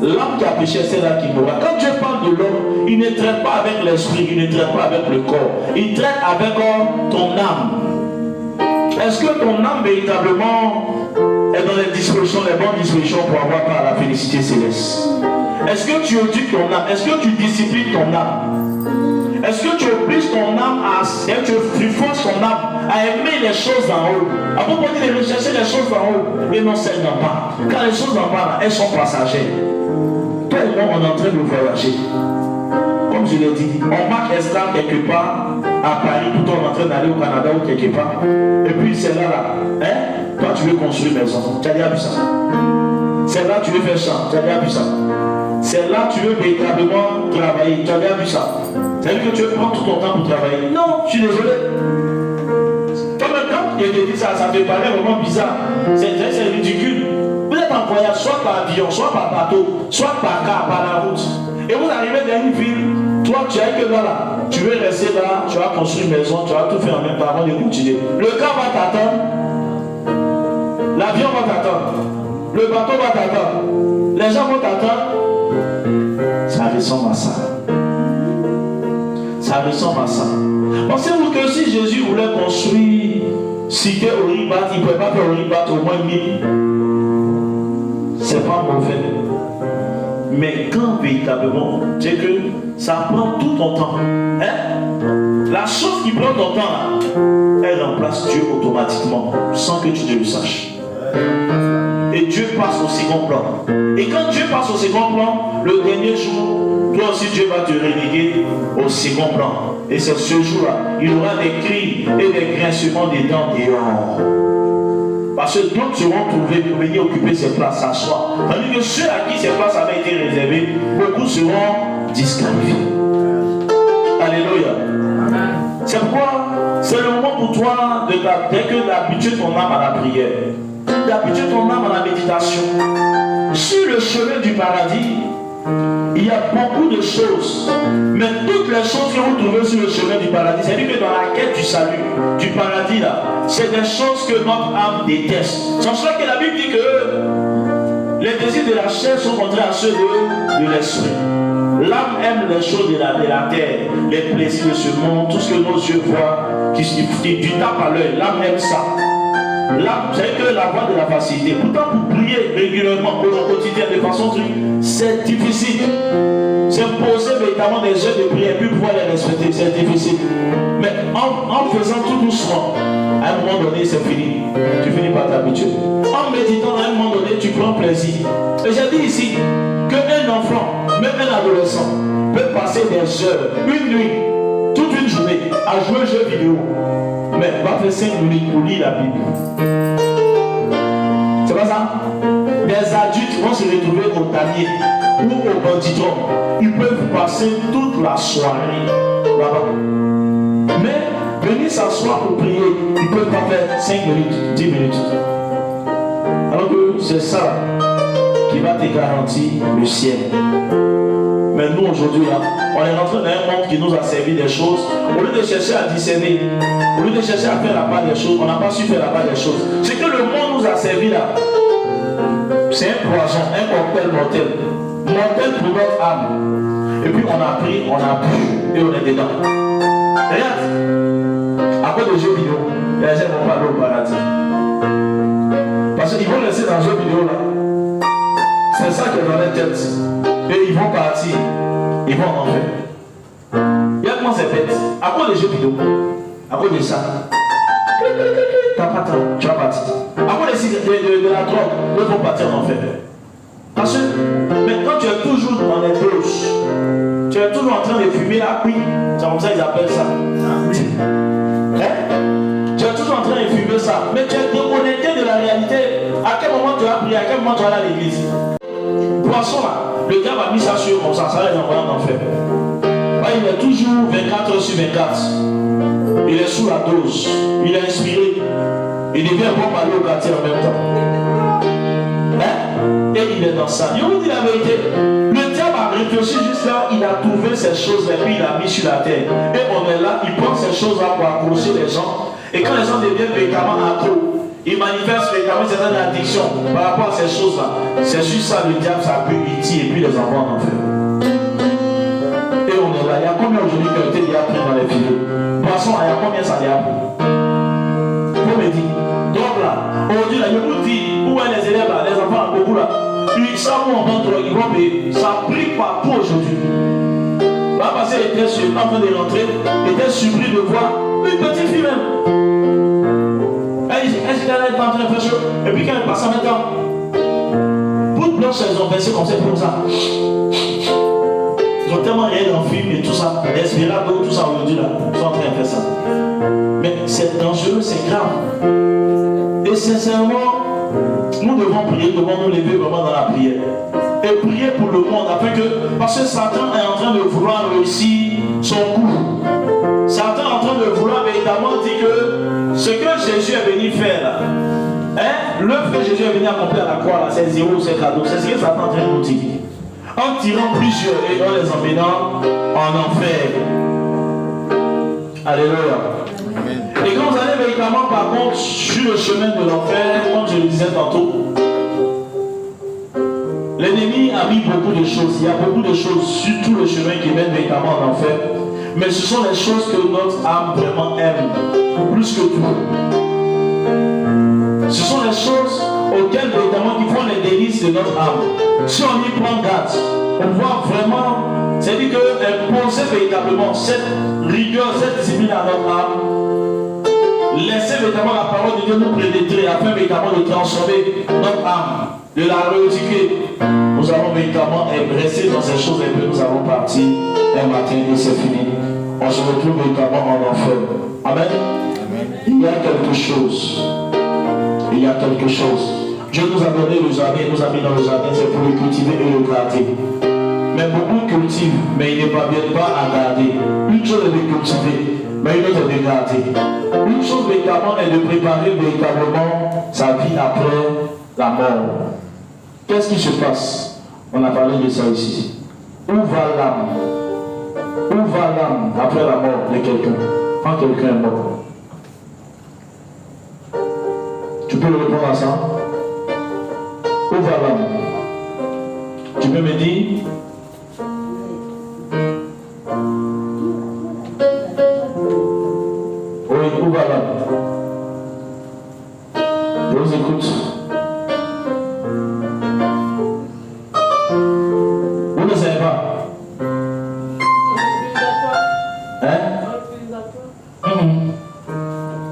L'âme qui a péché est celle-là qui mourra. Quand Dieu parle de l'homme, il ne traite pas avec l'esprit, il ne traite pas avec le corps. Il traite avec ton âme. Est-ce que ton âme véritablement est dans les dispositions, les bonnes dispositions pour avoir part à la félicité céleste? Est-ce que tu éduques ton âme? Est-ce que tu disciplines ton âme? Est-ce que tu obliges ton âme tu forces ton âme à aimer les choses d'en haut? À propos de rechercher les choses d'en haut et non celles d'en bas. Car les choses d'en bas, elles sont passagères. Toi et moi, on est en train de voyager. Comme je l'ai dit, on marque esclave quelque part à Paris, tout on est en train d'aller au Canada ou quelque part. Et puis c'est là. Hein? Toi, tu veux construire une maison. Tu as déjà vu ça? C'est là tu veux faire ça. Tu as déjà vu ça? C'est là tu veux véritablement travailler. Tu as déjà vu ça? C'est-à-dire que tu veux prendre tout ton temps pour travailler. Non, je suis désolé. Toi-même, quand je te dis ça, ça te paraît vraiment bizarre. C'est ridicule. Vous êtes en voyage, soit par avion, soit par bateau, soit par car, par la route. Et vous arrivez dans une ville, toi tu es que là, tu veux rester là, tu vas construire une maison, tu vas tout faire en même temps avant de continuer. Le car va t'attendre, l'avion va t'attendre, le bateau va t'attendre, les gens vont t'attendre. Ça ressemble à ça. Ça ressemble à ça. Pensez-vous que si Jésus voulait construire cité Oribat, il ne pouvait pas faire Oribat au moins 1000? C'est pas mauvais. Mais quand véritablement, c'est que ça prend tout ton temps. Hein? La chose qui prend ton temps là, elle remplace Dieu automatiquement, sans que tu ne le saches. Et Dieu passe au second plan. Et quand Dieu passe au second plan, le dernier jour, toi aussi Dieu va te reléguer au second plan. Et c'est ce jour-là, il y aura des cris et des grincements des dents dehors. Parce que d'autres seront trouvés pour venir occuper ces places à soi. Tandis que ceux à qui ces places avaient été réservées, beaucoup seront disqualifiés. Alléluia. C'est pourquoi c'est le moment pour toi dès que d'habituer ton âme à la prière, d'habituer ton âme à la méditation. Sur le chemin du paradis, il y a beaucoup de choses. Mais toutes les choses que vous trouvez sur le chemin du paradis, c'est-à-dire que dans la quête du salut, du paradis là, c'est des choses que notre âme déteste. C'est pour cela que la Bible dit que les désirs de la chair sont contraires à ceux de l'esprit. L'âme aime les choses de la terre, les plaisirs de ce monde, tout ce que nos yeux voient, qui du tape à l'œil. L'âme aime ça. L'âme, c'est que la voie de la facilité. Pourtant, pour prier régulièrement, pour le quotidien, de façon truc, c'est difficile. C'est poser véritablement des jeux de prière, puis pouvoir les respecter, c'est difficile. Mais en faisant tout doucement, à un moment donné, c'est fini. Tu finis par t'habituer. En méditant, à un moment donné, tu prends plaisir. Et j'ai dit ici qu'un enfant, même un adolescent, peut passer des heures, une nuit, toute une journée, à jouer aux jeux vidéo. Mais va faire 5 minutes pour lire la Bible. C'est pas ça? Des adultes vont se retrouver au tanier ou au banditron. Ils peuvent passer toute la soirée là-bas. Mais venir s'asseoir pour prier, ils peuvent pas faire 5 minutes, 10 minutes. Alors que c'est ça qui va te garantir le ciel. Mais nous aujourd'hui, là, on est rentré dans un monde qui nous a servi des choses. Au lieu de chercher à discerner, au lieu de chercher à faire la part des choses, on n'a pas su faire la part des choses. Ce que le monde nous a servi là, c'est un poison, un cocktail mortel. Mortel pour notre âme. Et puis on a pris, on a bu et on est dedans. Regarde, à cause des jeux vidéo, les gens ne vont pas aller au paradis. Parce qu'ils vont laisser dans les jeux vidéo là. C'est ça qui est dans leur tête. Et ils vont partir, ils vont en enfer. Regarde comment c'est bête. À cause des jeux vidéo, à cause de ça, t'as pas temps, tu vas partir. À cause de la drogue, d'autres vont partir en enfer. Parce que, mais quand tu es toujours dans les doses, tu es toujours en train de fumer la queen, c'est comme ça qu'ils appellent ça. Hein? Tu es toujours en train de fumer ça, mais tu es déconnecté de la réalité. À quel moment tu vas prier, à quel moment tu vas aller à l'église? Poisson là. Le diable a mis ça sur comme ça va les envoyer en enfer. Il est toujours 24 heures sur 24. Il est sous la dose. Il est inspiré. Il devient bon parler au quartier en même temps. Hein? Et il est dans ça. Je vous dis la vérité. Le diable a réfléchi juste là. Il a trouvé ces choses et puis il a mis sur la terre. Et on est là. Il prend ces choses-là pour accrocher les gens. Et quand les gens deviennent véritablement accros, il manifeste véritablement certaines addictions par rapport à ces choses-là. C'est juste ça, le diable s'appuie, il tire et puis les envoie en enfer. Et on est là. Il y a combien aujourd'hui qui ont été déjà pris dans les filets? Poisson, il y a combien ça déjà pris? Vous me dites. Donc là, aujourd'hui, là, je vous dis, où est les élèves là, les enfants, beaucoup là, ils savent où on vend drogue, ils vont payer. Ça brille partout aujourd'hui. Là, parce qu'il était en train de rentrer, il était surpris de voir une petite fille même. Elle était en train de faire chaud. Et puis quand elle passe en même temps, toutes blanches, elles ont versé comme ça, comme ça. Ils ont tellement rien dans le film et tout ça. Desperado, tout ça aujourd'hui là. Ils sont en train de faire ça. Mais c'est dangereux, c'est grave. Et sincèrement, nous devons prier, nous devons nous lever vraiment dans la prière. Et prier pour le monde afin que, parce que Satan est en train de vouloir réussir son coup. Satan est en train de vouloir véritablement dire que ce que Jésus est venu faire là, hein, l'œuvre que Jésus est venu accomplir à la croix là, c'est zéro, c'est cadeau. C'est ce que Satan est en train de nous dire. En tirant plusieurs et en les emmenant en enfer. Alléluia. Et quand vous allez véritablement par contre sur le chemin de l'enfer, comme je le disais tantôt, l'ennemi a mis beaucoup de choses. Il y a beaucoup de choses sur tout le chemin qui mène véritablement en enfer. Mais ce sont les choses que notre âme vraiment aime, plus que tout. Ce sont les choses auxquelles véritablement qui font les délices de notre âme. Si on y prend garde, on voit vraiment, c'est-à-dire qu'imposer véritablement cette rigueur, cette discipline à notre âme, laisser véritablement la parole de Dieu nous pénétrer afin véritablement de transformer notre âme, de la rééduquer. Nous allons véritablement rester dans ces choses et puis nous allons partir un matin et c'est fini. On se retrouve véritablement en enfer. Amen. Il y a quelque chose. Il y a quelque chose. Dieu nous a donné le jardin, nous a mis dans le jardin, c'est pour le cultiver et le garder. Mais beaucoup cultivent, mais ils ne parviennent pas à garder. Une chose est de cultiver, mais une autre est de garder. Une chose véritablement est de préparer véritablement sa vie après la mort. Qu'est-ce qui se passe? On a parlé de ça ici. Où va l'âme? Où va l'âme après la mort de quelqu'un? Quand quelqu'un est mort. Tu peux répondre à ça? Où va l'âme? Tu peux me dire? Oui, où va l'âme? Je vous écoute. Vous ne savez pas? Hein?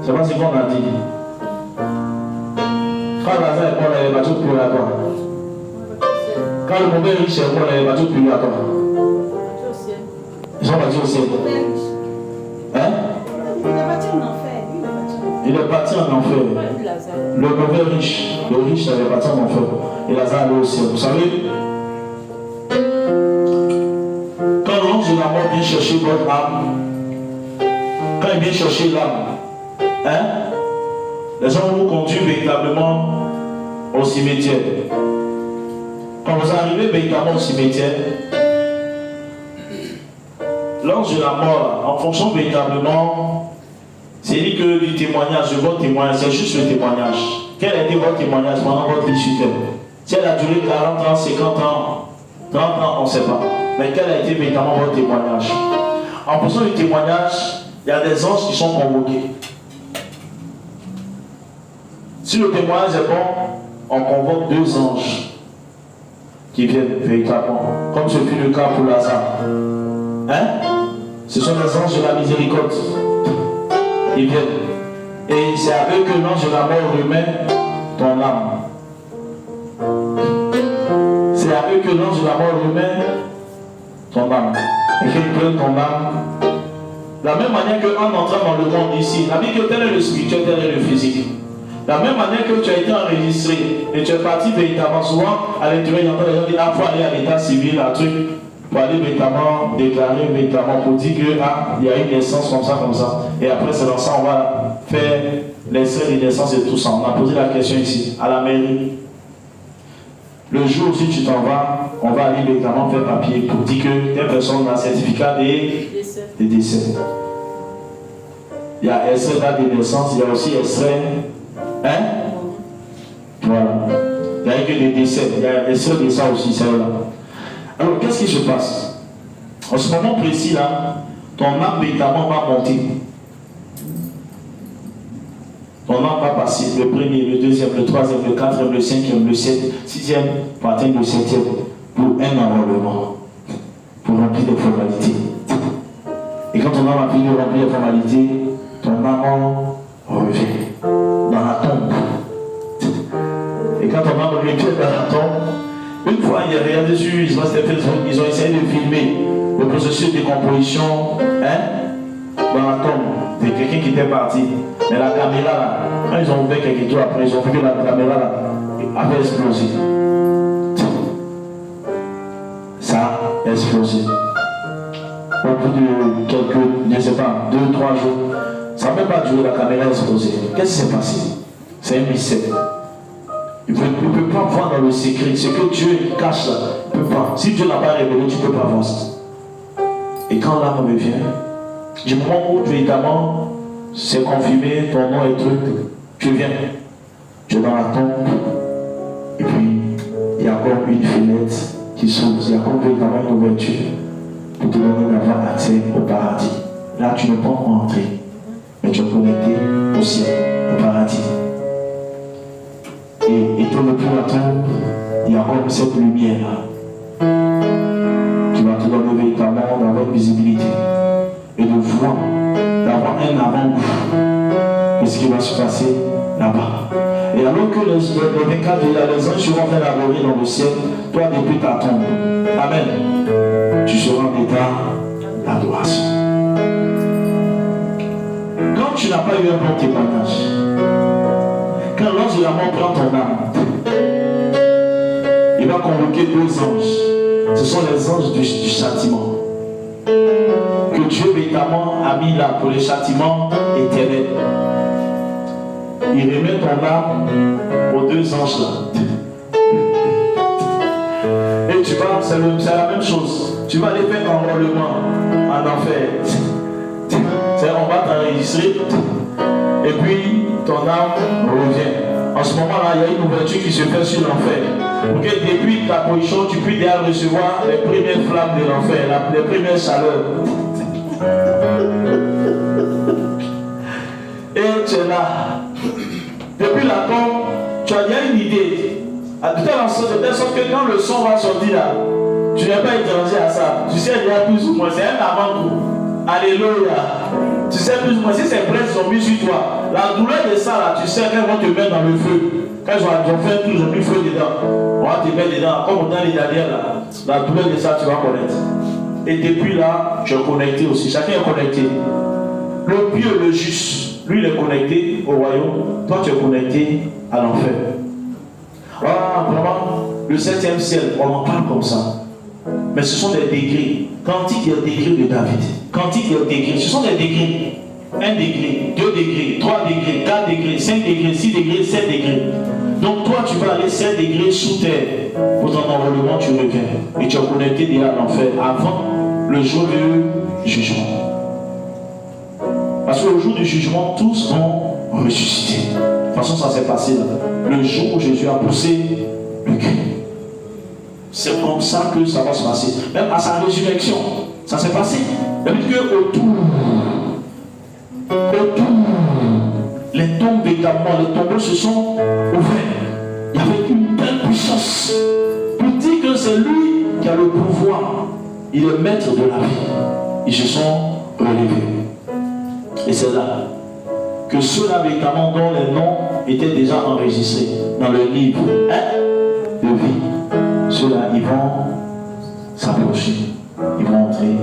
C'est pas ce qu'on a dit. Quand Lazare est mort, il va tout purgatoire. Quand le mauvais riche est mort, il va tout purgatoire. Ils sont partis au ciel. Hein? Il est parti en enfer. Le mauvais riche, le riche est parti en enfer. Et Lazare est au ciel. Vous savez, quand l'ange de la mort vient chercher votre âme, quand il vient chercher l'âme, hein? Les gens vous conduisent véritablement au cimetière. Quand vous arrivez véritablement au cimetière, l'ange de la mort, en fonction véritablement, c'est dit que du témoignage, de votre témoignage, c'est juste le témoignage. Quel a été votre témoignage pendant votre vie sur terre? Si elle a duré 40 ans, 50 ans, 30 ans, on ne sait pas. Mais quel a été véritablement votre témoignage? En fonction du témoignage, il y a des anges qui sont convoqués. Si le témoignage est bon, on convoque 2 anges qui viennent véritablement, comme ce fut le cas pour Lazare. Hein? Ce sont les anges de la miséricorde. Ils viennent. Et c'est à eux que l'ange de la mort remet ton âme. C'est à eux que l'ange de la mort remet ton âme. Et qu'ils prennent ton âme. De la même manière qu'en entrant dans le monde ici, la vie que tel est le spirituel, tel est le physique. De la même manière que tu as été enregistré et tu es parti véritablement, souvent à l'intérieur, il y a des gens qui disent, il faut aller à l'état civil, un truc, pour aller véritablement déclarer, véritablement, pour dire que il y a une naissance comme ça. Et après, c'est dans ça, on va faire l'extrait de naissance et tout ça. On a posé la question ici, à la mairie. Le jour où si tu t'en vas, on va aller véritablement faire papier pour dire que telle personne a un certificat de décès. Il y a extrait date de naissance, il y a aussi extrait. Hein? Voilà. Il n'y a que des décès. Il y a extrait de ça aussi, celle-là. Alors, qu'est-ce qui se passe? En ce moment précis là, ton âme véritablement va monter. Ton âme va passer le premier, le deuxième, le troisième, le quatrième, le cinquième, le sixième, pour atteindre le septième, pour un enrôlement, pour remplir des formalités. Et quand ton âme a fini de remplir les formalités, ton âme revient dans la tombe. Et quand ton âme revient dans la tombe, une fois, il y a rien dessus, ils ont essayé de filmer le processus de décomposition dans la tombe. C'est quelqu'un qui était parti. Mais la caméra là, quand ils ont ouvert quelques jours après, ils ont vu que la caméra là avait explosé. Ça a explosé. Au bout de quelques, je ne sais pas, 2-3 jours, ça n'a même pas duré, la caméra a explosé. Qu'est-ce qui s'est passé? C'est un mystère. Il ne peut pas voir dans le secret. Ce que Dieu cache là, il ne peut pas. Si Dieu n'a pas révélé, tu ne peux pas voir ça. Et quand l'âme revient, du moment où évidemment c'est confirmé, ton nom est truc, tu viens. Tu es dans la tombe. Et puis, il y a encore une fenêtre qui s'ouvre. Il y a encore évidemment une ouverture. pour te donner d'avoir accès au paradis. Là, tu ne peux pas entrer, mais tu es connecté au ciel, au paradis. Et ton le plus attendre, il y a comme cette lumière-là qui va te donner véritablement d'avoir une visibilité et de voir, d'avoir un avant-goût de ce qui va se passer là-bas. Et alors que les 24 les anges seront en train d'adorer dans le ciel, toi depuis ta tombe, amen, tu seras en état d'adoration. Quand tu n'as pas eu un bon témoignage, quand l'ange de la mort prend ton âme, il va convoquer 2 anges. Ce sont les anges du châtiment que Dieu véritablement a mis là pour les châtiments éternels. Il remet ton âme aux 2 anges là. Et tu vas, c'est la même chose. Tu vas aller faire un enrôlement en enfer. On va t'enregistrer et puis ton âme revient. En ce moment-là, il y a une ouverture qui se fait sur l'enfer. Pour que depuis ta position, tu puisses déjà recevoir les premières flammes de l'enfer, les premières chaleurs. Et tu es là. Depuis la tombe, tu as déjà une idée. À tout à l'ensemble, de telle sorte que quand le son va sortir là, tu n'es pas étranger à ça. Tu sais déjà plus ou moins, c'est un avant-goût. Alléluia. Tu sais plus ou moins, si ces braises sont mises sur toi, la douleur de ça là, tu sais qu'elles vont te mettre dans le feu. Quand ils ont fait tout, ils ont mis le feu dedans. On va te mettre dedans, comme dans l'Italien là. La douleur de ça, tu vas connaître. Et depuis là, tu es connecté aussi. Chacun est connecté. Le pieux, le juste, lui il est connecté au royaume. Toi tu es connecté à l'enfer. Ah, vraiment, le 7e ciel, on en parle comme ça. Mais ce sont des degrés. Quantique, il y a des degrés de David. Quantique, il y a des degrés. Ce sont des degrés. 1 degré, 2 degrés, 3 degrés, 4 degrés, 5 degrés, 6 degrés, 7 degrés. Donc toi, tu vas aller 7 degrés sous terre. Pour ton enrôlement, tu reviens. Et tu es connecté déjà à l'enfer avant le jour du jugement. Parce que le jour du jugement, tous vont ressusciter. De toute façon, ça s'est passé là. Le jour où Jésus a poussé le cri. C'est comme ça que ça va se passer. Même à sa résurrection, ça s'est passé. Même que autour, les tombes véritablement, les tombeaux se sont ouverts. Il y avait une telle puissance pour dire que c'est lui qui a le pouvoir. Il est maître de la vie. Ils se sont relevés. Et c'est là que ceux-là véritablement dont les noms étaient déjà enregistrés dans le livre de vie, ceux-là, ils vont s'approcher. Ils vont entrer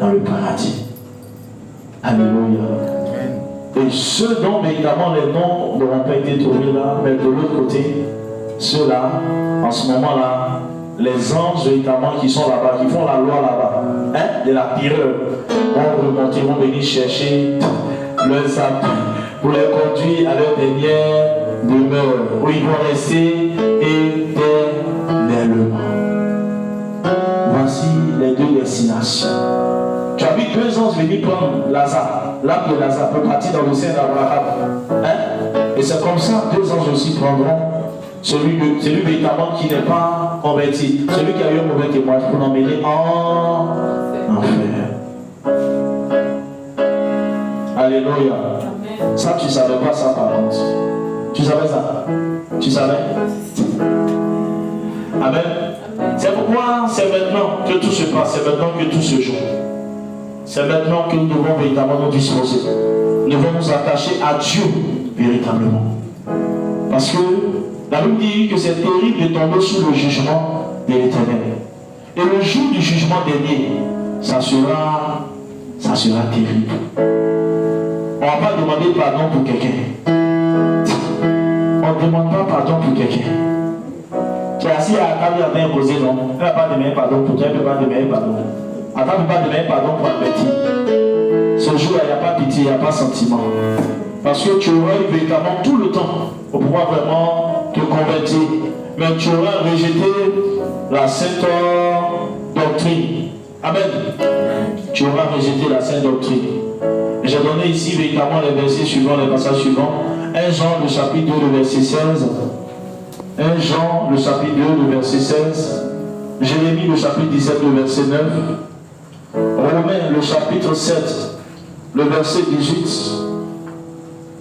dans le paradis. Alléluia. Et ceux dont évidemment les noms n'auront pas été trouvés là, mais de l'autre côté, ceux-là, en ce moment-là, les anges véritablement qui sont là-bas, qui font la loi là-bas, de la pireur, vont remonter, vont venir chercher leurs âmes pour les conduire à leur dernière demeure, où ils vont rester éternellement. Voici les 2 destinations. Tu as vu 2 anges venir prendre Lazare, l'âme de Lazare, pour partir dans le sein d'Abraham. Et c'est comme ça, 2 anges aussi prendront celui véritablement qui n'est pas converti, celui qui a eu un mauvais témoignage, pour l'emmener en enfer. Alléluia. Ça, tu ne savais pas ça par contre. Tu savais ça? Tu savais? Amen. C'est pourquoi c'est maintenant que tout se passe, c'est maintenant que tout se joue. C'est maintenant que nous devons véritablement nous disposer. Nous devons nous attacher à Dieu véritablement. Parce que la Bible dit que c'est terrible de tomber sous le jugement de l'Éternel. Et le jour du jugement dernier, ça sera terrible. On ne va pas demander pardon pour quelqu'un. On ne demande pas pardon pour quelqu'un. Tu es assis à la table, il a imposé, non? Elle n'a pas demandé pardon pour toi, elle ne peut pas demander pardon. Elle ne peut pas demander pardon pour un petit. Ce jour-là, il n'y a pas pitié, il n'y a pas sentiment. Parce que tu auras eu véritablement tout le temps pour pouvoir vraiment te convertir. Mais tu auras rejeté la sainte doctrine. Amen. Tu auras rejeté la sainte doctrine. Et j'ai donné ici véritablement les versets suivants, les passages suivants. 1 Jean, le chapitre 2, le verset 16. 1 Jean, le chapitre 2, le verset 16. Jérémie, le chapitre 17, le verset 9. Romains, le chapitre 7, le verset 18.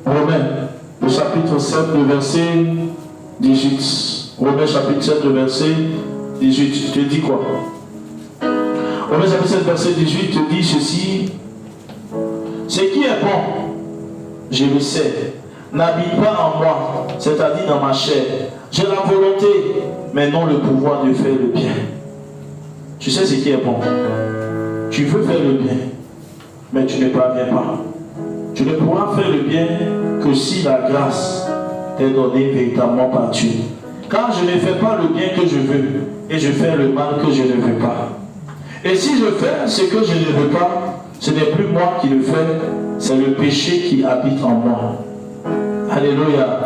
Romains, le chapitre 7, le verset 18. Romains, chapitre 7, le verset 18. Te dis quoi? Romains, chapitre 7, verset 18 te dit ceci. Ce qui est bon, je le sais, n'habite pas en moi, c'est-à-dire dans ma chair. J'ai la volonté, mais non le pouvoir de faire le bien. Tu sais ce qui est bon. Tu veux faire le bien, mais tu ne parviens pas. Tu ne pourras faire le bien que si la grâce t'est donnée véritablement par Dieu. Quand je ne fais pas le bien que je veux, et je fais le mal que je ne veux pas. Et si je fais ce que je ne veux pas, ce n'est plus moi qui le fais, c'est le péché qui habite en moi. Alléluia.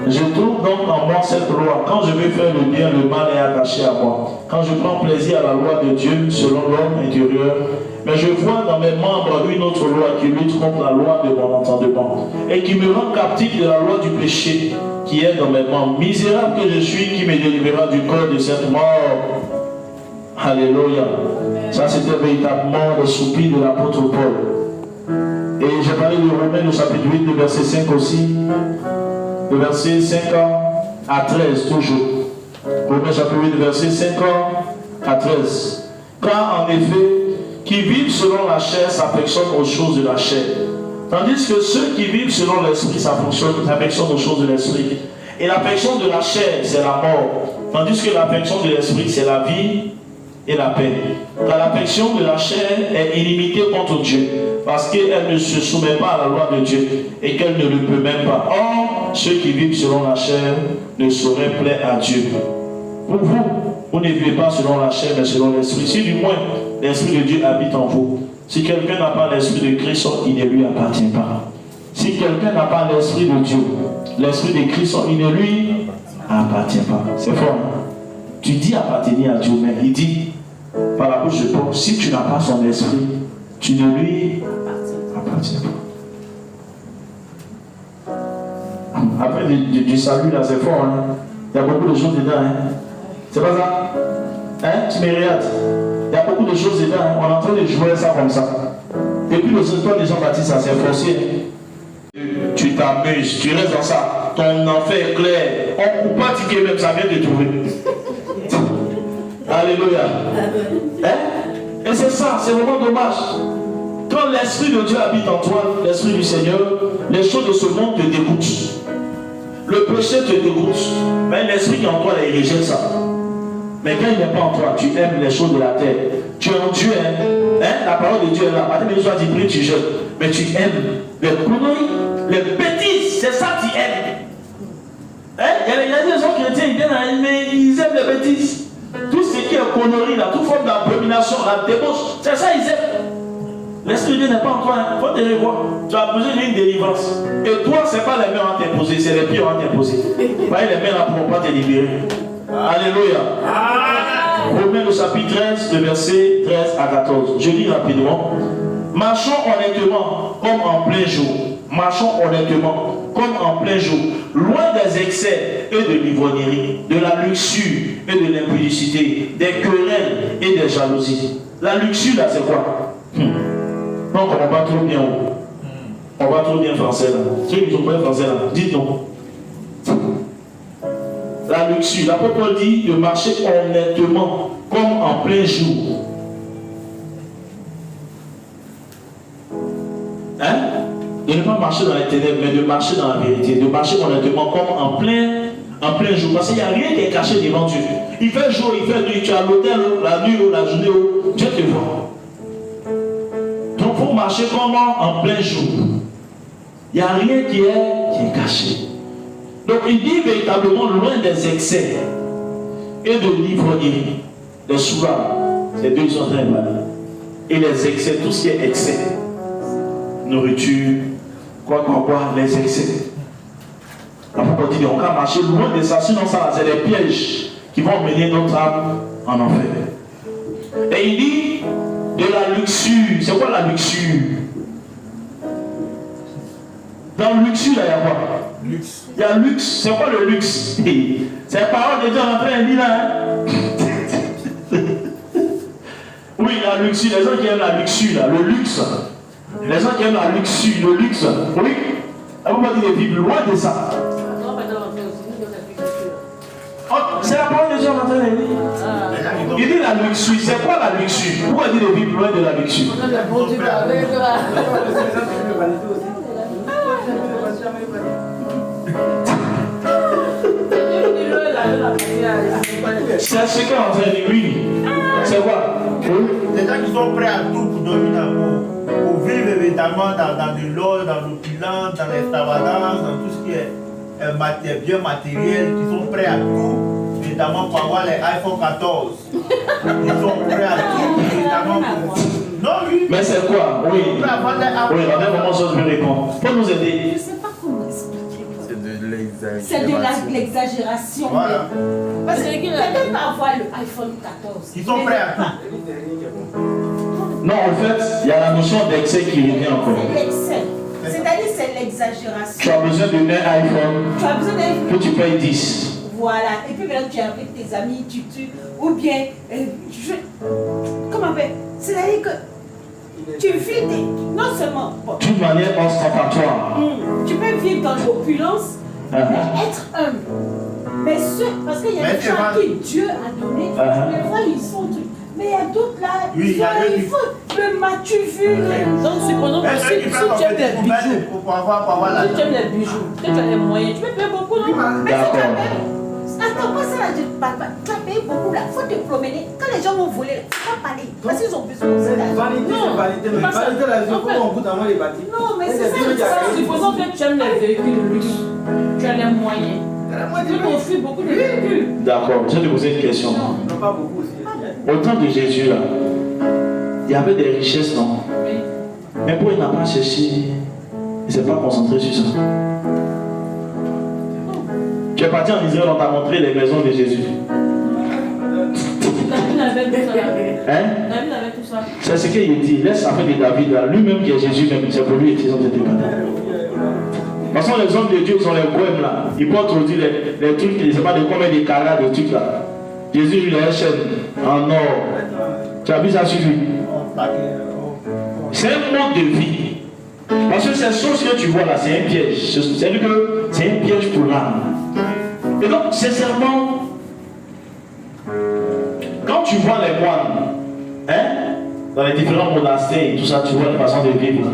Je trouve donc en moi cette loi. Quand je veux faire le bien, le mal est attaché à moi. Quand je prends plaisir à la loi de Dieu selon l'homme intérieur, mais je vois dans mes membres une autre loi qui lutte contre la loi de mon entendement et qui me rend captif de la loi du péché qui est dans mes membres. Misérable que je suis, qui me délivrera du corps de cette mort. Alléluia. Ça, c'était véritablement le soupir de l'apôtre Paul. Et j'ai parlé de Romains, le chapitre 8, le verset 5 aussi. Le verset 5 à 13, toujours. Romains, chapitre 8, le verset 5 à 13. Car en effet, qui vivent selon la chair s'affectionnent aux choses de la chair. Tandis que ceux qui vivent selon l'esprit s'affectionnent aux choses de l'esprit. Et l'affection de la chair, c'est la mort. Tandis que l'affection de l'esprit, c'est la vie et la paix. Car l'affection de la chair est illimitée contre Dieu, parce qu'elle ne se soumet pas à la loi de Dieu et qu'elle ne le peut même pas. Or, ceux qui vivent selon la chair ne sauraient plaire à Dieu. Pour vous, vous ne vivez pas selon la chair, mais selon l'esprit. Si du moins l'esprit de Dieu habite en vous, si quelqu'un n'a pas l'esprit de Christ, il ne lui appartient pas. Si quelqu'un n'a pas l'esprit de Dieu, l'esprit de Christ, il ne lui appartient pas. C'est fort. Tu dis appartenir à Dieu, mais il dit par la bouche de Paul, si tu n'as pas son esprit, tu ne lui appartiens pas. Après du salut là, c'est fort. Hein? Il y a beaucoup de choses dedans. Hein? C'est pas ça? Hein? Tu me regardes. Il y a beaucoup de choses dedans. Hein? On est en train de jouer ça comme ça. Depuis le secteur des Jean-Baptiste, ça s'est forcé. Tu t'amuses, tu restes dans ça. Ton enfer est clair. On ne coupe pas ticket même, ça vient de trouver. Alléluia. Hein? Et c'est ça, c'est vraiment dommage. Quand l'Esprit de Dieu habite en toi, l'Esprit du Seigneur, les choses de ce monde te dégoûtent. Le péché te dégoûte. Mais l'Esprit qui est en toi, il rejette ça. Mais quand il n'est pas en toi, tu aimes les choses de la terre. Tu es en Dieu, hein? La parole de Dieu est là. Matin, soir, tu pries, tu jeûnes. Mais tu aimes les conneries, les bêtises. C'est ça que tu aimes. Hein? Il y a des gens chrétiens, ils viennent, mais ils aiment les bêtises. Tout ce qui est connerie, là, toute forme d'abomination, la débauche, c'est ça ils aiment. L'Esprit de Dieu n'est pas en toi, il faut te revoir. Tu as besoin d'une délivrance. Et toi, ce n'est pas les mains à t'imposer, c'est les pieds à t'imposer. Voyez, les mains là ne pourront pas te libérer. Alléluia. Romains le chapitre 13, le verset 13 à 14. Je lis rapidement. Marchons honnêtement comme en plein jour. Marchons honnêtement comme en plein jour. Loin des excès et de l'ivrognerie, de la luxure et de l'impudicité, des querelles et des jalousies. La luxure là, c'est quoi? Donc on va trop bien. On va trop bien français là. Ceux qui ne sont pas français là, dites non. La luxure, l'apôtre Paul dit de marcher honnêtement comme en plein jour. Hein? De ne pas marcher dans les ténèbres, mais de marcher dans la vérité, de marcher honnêtement comme en plein jour. Parce qu'il n'y a rien qui est caché devant Dieu. Il fait jour, il fait nuit, tu es à l'hôtel, la nuit ou la journée, Dieu te voit. Donc il faut marcher comme en plein jour. Il n'y a rien qui est caché. Donc il dit véritablement loin des excès et de l'ivrognerie, les souraves, ces deux sont très mal. Et les excès, tout ce qui est excès, nourriture, quoi, les excès. L'apôtre dit on va marcher loin de ça, sinon ça c'est des pièges qui vont mener notre âme en enfer. Et il dit de la luxure. C'est quoi la luxure? Dans le luxure, il y a quoi? Luxe. Il y a luxe. C'est quoi le luxe? C'est la parole de Dieu en train de dire là. Hein? Vous Oui, la luxure, les gens qui aiment la luxure, là, le luxe. Les gens qui aiment la luxure, le luxe. Oui. Elle ne peut pas dire de vivre loin de ça. Oh, c'est la parole de Dieu en train de lire. Il dit la luxure. C'est quoi la luxure? Pourquoi il dit de vivre loin de la luxure? C'est ce qu'on est en train de dire, oui. C'est quoi? Les gens qui sont prêts à tout pour dormir pour vivre évidemment dans de l'or, dans l'opulence, dans l'extravagance, dans tout ce qui est bien matériel, qui sont prêts à tout, évidemment pour avoir les iPhone 14. Ils sont prêts à tout, évidemment pour... Non, oui. Mais c'est quoi? Oui. Oui, à un moment, je vais répondre. Pour nous aider. Je ne sais pas comment expliquer. C'est de l'exagération. C'est de l'exagération. Voilà. Parce que quelqu'un peut avoir le iPhone 14. Ils sont prêts à tout. Non, en fait, il y a la notion d'excès qui revient encore. C'est l'excès. C'est-à-dire c'est l'exagération. Tu as besoin d'un iPhone. Tu as besoin d'un... Que tu payes 10. Voilà. Et puis maintenant tu es avec tes amis, tu ou bien... comment on fait? C'est-à-dire que tu vis non seulement... Bon, D'une manière ostentatoire. tu peux vivre dans l'opulence, mais être humble. Mais parce qu'il y a des gens qui Dieu a donné, des fois ils sont trucs. Mais il y a d'autres là, oui, il faut le m'as-tu vu. Donc supposons que si tu aimes les bijoux, si tu aimes les bijoux, que tu as les moyens, tu peux payer beaucoup, non? Mais si tu as payé, attends, moi ça là, je ne parle pas. Tu as payé beaucoup là, il faut te promener. Quand les gens vont voler, tu vas parler. Parce qu'ils ont besoin de ça. Vanité, c'est vanité, mais vanité, la vie, comment on goûte avant les bâtiments? Non, mais c'est ça. Supposons que tu aimes les véhicules de luxe, tu as les moyens. Tu t'offres beaucoup de véhicules. D'accord, je vais te poser une question. Non, pas beaucoup aussi. Au temps de Jésus, là, il y avait des richesses, non? Oui. Mais pourquoi il n'a pas cherché, il ne s'est pas concentré sur ça? Tu es parti en Israël, on t'a montré les maisons de Jésus. David avait tout ça. Hein? David avait tout ça. C'est ce qu'il dit. Laisse affaire de David, là. Lui-même qui est Jésus, même, c'est pour lui qu'ils ont été battus. De toute façon, les hommes de Dieu, ils ont les poèmes là. Ils portent aujourd'hui les trucs, je ne sais pas de combien de carats de trucs là. Jésus, il a une chaîne en or. Tu as vu ça sur lui? C'est un mode de vie. Parce que ces choses que tu vois là, c'est un piège. C'est-à-dire que c'est un piège pour l'âme. Et donc, sincèrement, quand tu vois les moines, hein, dans les différents monastères et tout ça, tu vois les façons de vivre.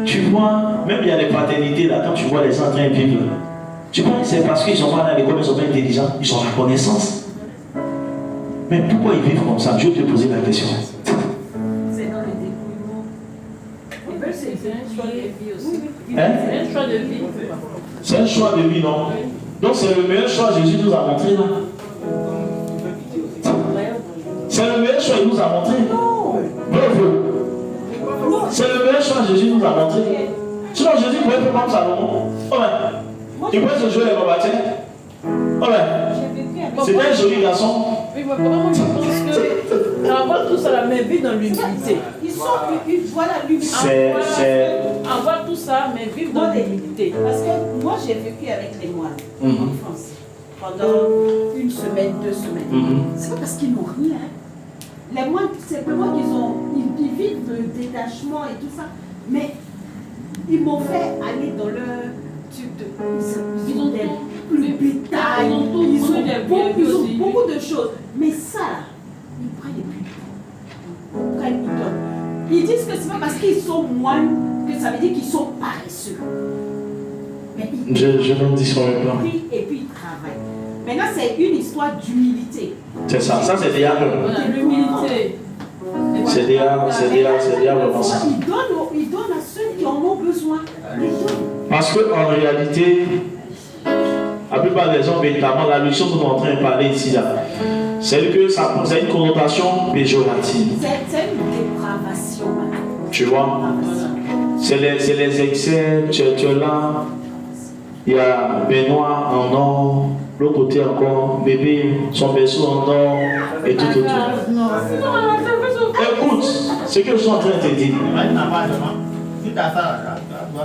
Tu vois, même il y a des fraternités là, quand tu vois les gens en train de vivre, tu crois que c'est parce qu'ils sont pas à l'école, ils sont pas intelligents, ils ont la connaissance. Mais pourquoi ils vivent comme ça? Je vais te poser la question. C'est dans le débrouillement. C'est un choix de vie aussi. Hein? C'est un choix de vie. C'est un choix de vie, non? Donc c'est le meilleur choix que Jésus nous a montré là. C'est le meilleur choix qu'il nous a montré. Bravo. C'est le meilleur choix que Jésus nous a montré. Sinon Jésus pouvait faire comme Salomon. Oh ben, il pouvait se jouer les babatiens. Oh ben, c'était un joli garçon. Oui, mais comment tu penses que avoir tout ça, la mais vivre dans l'humilité? Voilà l'humilité. Avoir tout ça, mais vivre dans l'humilité. Parce que moi j'ai vécu avec les moines en France pendant une semaine, 2 semaines. C'est pas parce qu'ils n'ont rien. Les moines, simplement qu'ils vivent le détachement et tout ça. Mais ils m'ont fait aller dans leur truc de. Ils ont le bétail, ils ont beaucoup de choses. Mais ça, ils prennent les plus. Quand ils donnent. Ils disent que c'est pas parce qu'ils sont moines que ça veut dire qu'ils sont paresseux. Mais Je m'en dis sur le plan. et puis ils travaillent. Maintenant, c'est une histoire d'humilité. C'est ça, ça c'est déjà L'humilité. C'est déjà vraiment ça. Ils donnent à ceux qui en ont besoin. Parce qu'en réalité, la plupart des gens, véritablement, la leçon dont on est en train de parler ici, là, c'est que ça a une connotation péjorative. C'est une dépravation. Tu vois? C'est les excès, tu es là, il y a Benoît en or, l'autre côté encore, bébé, son berceau en or, et tout autour. Écoute, ce que je suis en train de te dire.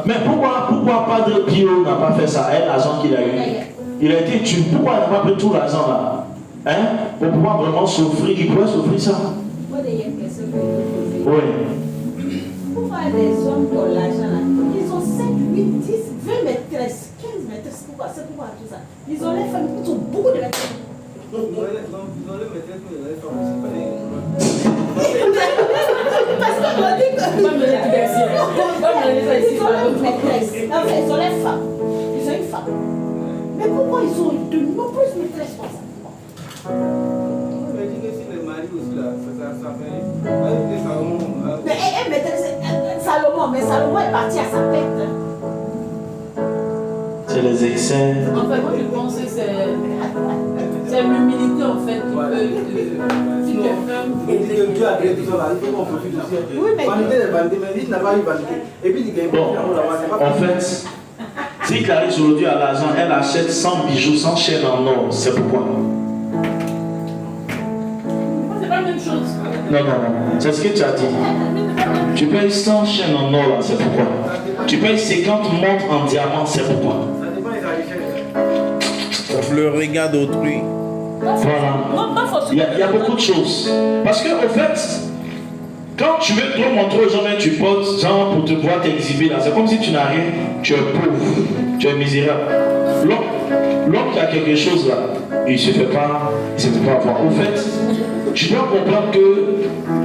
Mais pourquoi Padre Pio n'a pas fait ça, l'argent qu'il a eu? Il a été tué. Pourquoi il n'a pas pris tout l'argent là? hein, pour pouvoir vraiment s'offrir, il pourrait s'offrir ça. Moi, il y a une question que je vais Oui. Pourquoi les hommes qui ont l'argent là, ils ont 5, 8, 10, 20 maîtresses, 15 maîtresses, c'est pourquoi tout ça. Ils ont les femmes, ils ont beaucoup de maîtresses. Ils ont les maîtresses, mais les femmes aussi, pas les... Parce qu'on a dit que... Ils ont une maîtresse. Enfin, ils ont les femmes. Ils ont une femme. Mais pourquoi ils ont de nombreuses maîtresses comme ça? Je dis que si les maris aussi là, ça fait... Mais elle maîtresse Salomon, mais Salomon est parti à sa perte. C'est les excès. En fait, moi je pense que c'est l'humilité en fait qui peut si quelqu'un. Il dit que Dieu a créé tout ça là, il faut qu'on profite aussi. Oui, mais. Vanité est vanité, mais il n'a pas eu vanité. Et puis il dit qu'il y a une Bon, en fait, si Clarisse aujourd'hui a l'argent, elle achète 100 bijoux, 100 chaînes en or. C'est pourquoi? C'est pas la même chose. Non. C'est ce que tu as dit. Tu payes 100 chaînes en or là, c'est pourquoi? Tu payes 50 montres en diamant, c'est pourquoi? Ça dépend des richesses. Le regard d'autrui. Voilà. Il y a beaucoup de choses. Parce que, au fait, quand tu veux te montrer aux gens, tu poses, genre, pour te voir t'exhiber là, c'est comme si tu n'as rien, tu es pauvre, tu es misérable. L'homme qui a quelque chose là, il ne se fait pas avoir. Au fait, tu dois comprendre que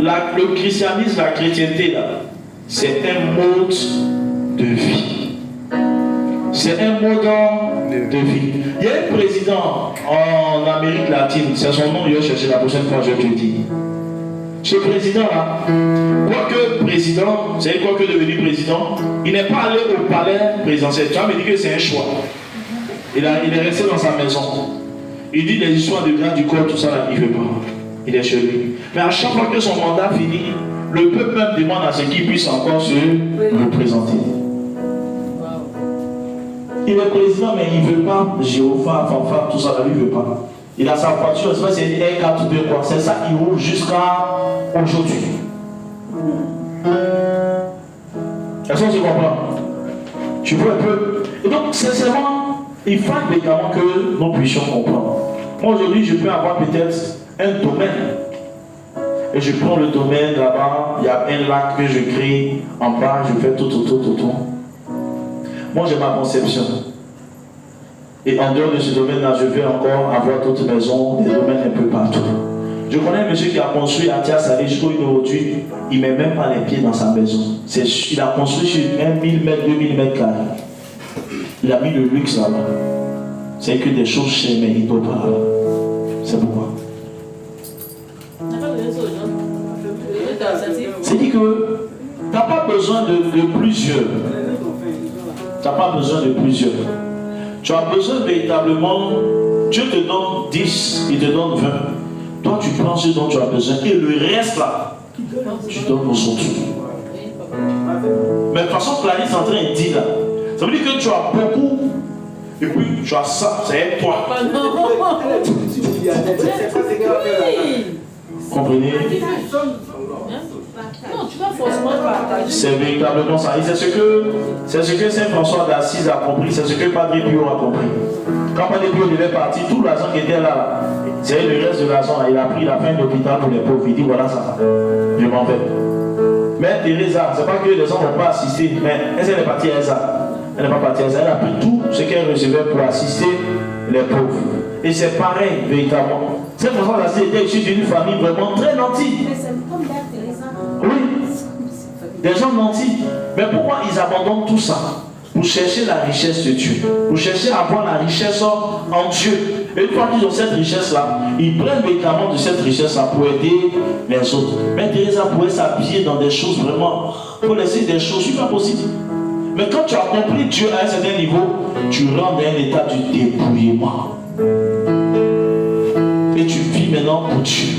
le christianisme, la chrétienté là, c'est un mode de vie. C'est un mode de vie. Il y a un président en Amérique latine, c'est son nom, je vais chercher la prochaine fois, je te le dis. Ce président-là, quoique président, vous savez quoi que devenir président, il n'est pas allé au palais présidentiel. Tu vas me dire que c'est un choix. Il est resté dans sa maison. Il dit les histoires de grâce du corps, tout ça, là, il ne veut pas. Il est chez lui. Mais à chaque fois que son mandat finit, le peuple même demande à ce qu'il puisse encore se représenter. Il est président, mais il ne veut pas Jéhovah, fanfare, tout ça, là, il ne veut pas. Il a sa voiture, c'est une R4 ou quoi. C'est ça qui roule jusqu'à aujourd'hui. Est-ce que tu comprends? Tu vois un peu. Et donc, sincèrement, il faut également que nous puissions comprendre. Moi, aujourd'hui, je peux avoir peut-être un domaine. Et je prends le domaine là-bas, il y a un lac que je crée en bas, je fais tout. Moi, j'ai ma conception. Et en dehors de ce domaine-là, je vais encore avoir d'autres maisons, des domaines un peu partout. Je connais un monsieur qui a construit à Tiasalé jusqu'au aujourd'hui, il ne met même pas les pieds dans sa maison. Il a construit sur 1000 mètres, 2000 mètres carrés. Il a mis le luxe là-bas. C'est que des choses chez mais il ne doit pas là. C'est pourquoi. C'est dit que tu n'as pas besoin de plusieurs. Tu n'as pas besoin de plusieurs. Tu as besoin véritablement, Dieu te donne 10, il te donne 20. Toi, tu prends ce dont tu as besoin et le reste là, tu donnes aux autres. Mais de toute façon, Clarisse est en train de dire là, ça veut dire que tu as beaucoup et puis tu as ça, c'est toi. Comprenez? Non, tu vas forcément partager. C'est véritablement ça. Et c'est ce que Saint François d'Assise a compris, c'est ce que Padre Pio a compris. Quand Padre Pio devait partir, tout l'argent qui était là, c'est le reste de l'argent. Il a pris la fin de l'hôpital pour les pauvres. Il dit voilà ça, je m'en vais. Mais Teresa, c'est pas que les gens ne vont pas assister, mais elle est partie à ça. Elle n'est pas partie à ça. Elle a pris tout ce qu'elle recevait pour assister les pauvres. Et c'est pareil, véritablement. Saint François d'Assise était issu d'une famille vraiment très nantie. Mais c'est comme Mère Teresa. Oui, des gens nantis. Mais pourquoi ils abandonnent tout ça? Pour chercher la richesse de Dieu. Pour chercher à avoir la richesse en Dieu. Et une fois qu'ils ont cette richesse-là, ils prennent véritablement de cette richesse-là pour aider les autres. Mais Teresa pourrait s'appuyer dans des choses vraiment, pour laisser des choses, c'est pas possible. Mais quand tu as compris Dieu à un certain niveau, tu rentres dans un état du dépouillement. Et tu vis maintenant pour Dieu.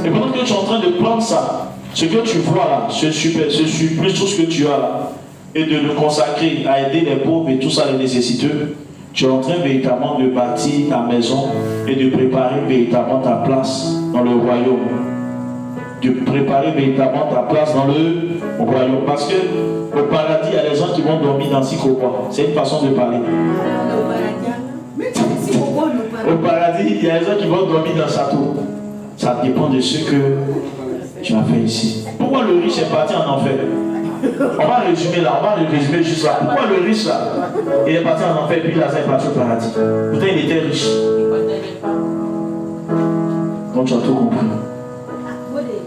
Et pendant que tu es en train de prendre ça, ce que tu vois là, ce surplus, tout ce que tu as là, et de le consacrer à aider les pauvres et tout ça, les nécessiteux, tu es en train véritablement de bâtir ta maison et de préparer véritablement ta place dans le royaume. De préparer véritablement ta place dans le royaume. Parce que au paradis, il y a des gens qui vont dormir dans Sikobois. C'est une façon de parler. Mais tu dis Sikobois. Au paradis, il y a des gens qui vont dormir dans le château. Ça dépend de ce que tu as fait ici. Pourquoi le riche est parti en enfer? On va résumer là, on va résumer juste là. Pourquoi le riche là, il est parti en enfer puis Lazare est parti au paradis? Pourtant il était riche. Donc tu as tout compris.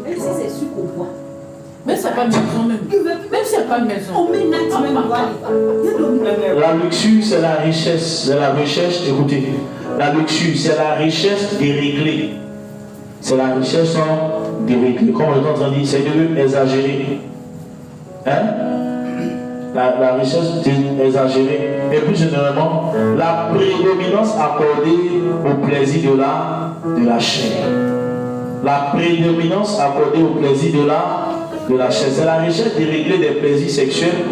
Même si c'est sûr qu'on voit. Mais c'est pas maison même. Même si c'est pas maison. On met naturellement. La luxure, c'est la richesse, c'est la recherche. Écoutez, la luxure, c'est la richesse déréglée. C'est la richesse déréglée. Comme on est en train de dire, c'est de exagérer. Hein? La richesse exagérée. Et plus généralement, la prédominance accordée au plaisir de la chair. La prédominance accordée au plaisir de la chair. C'est la richesse déréglée des plaisirs sexuels.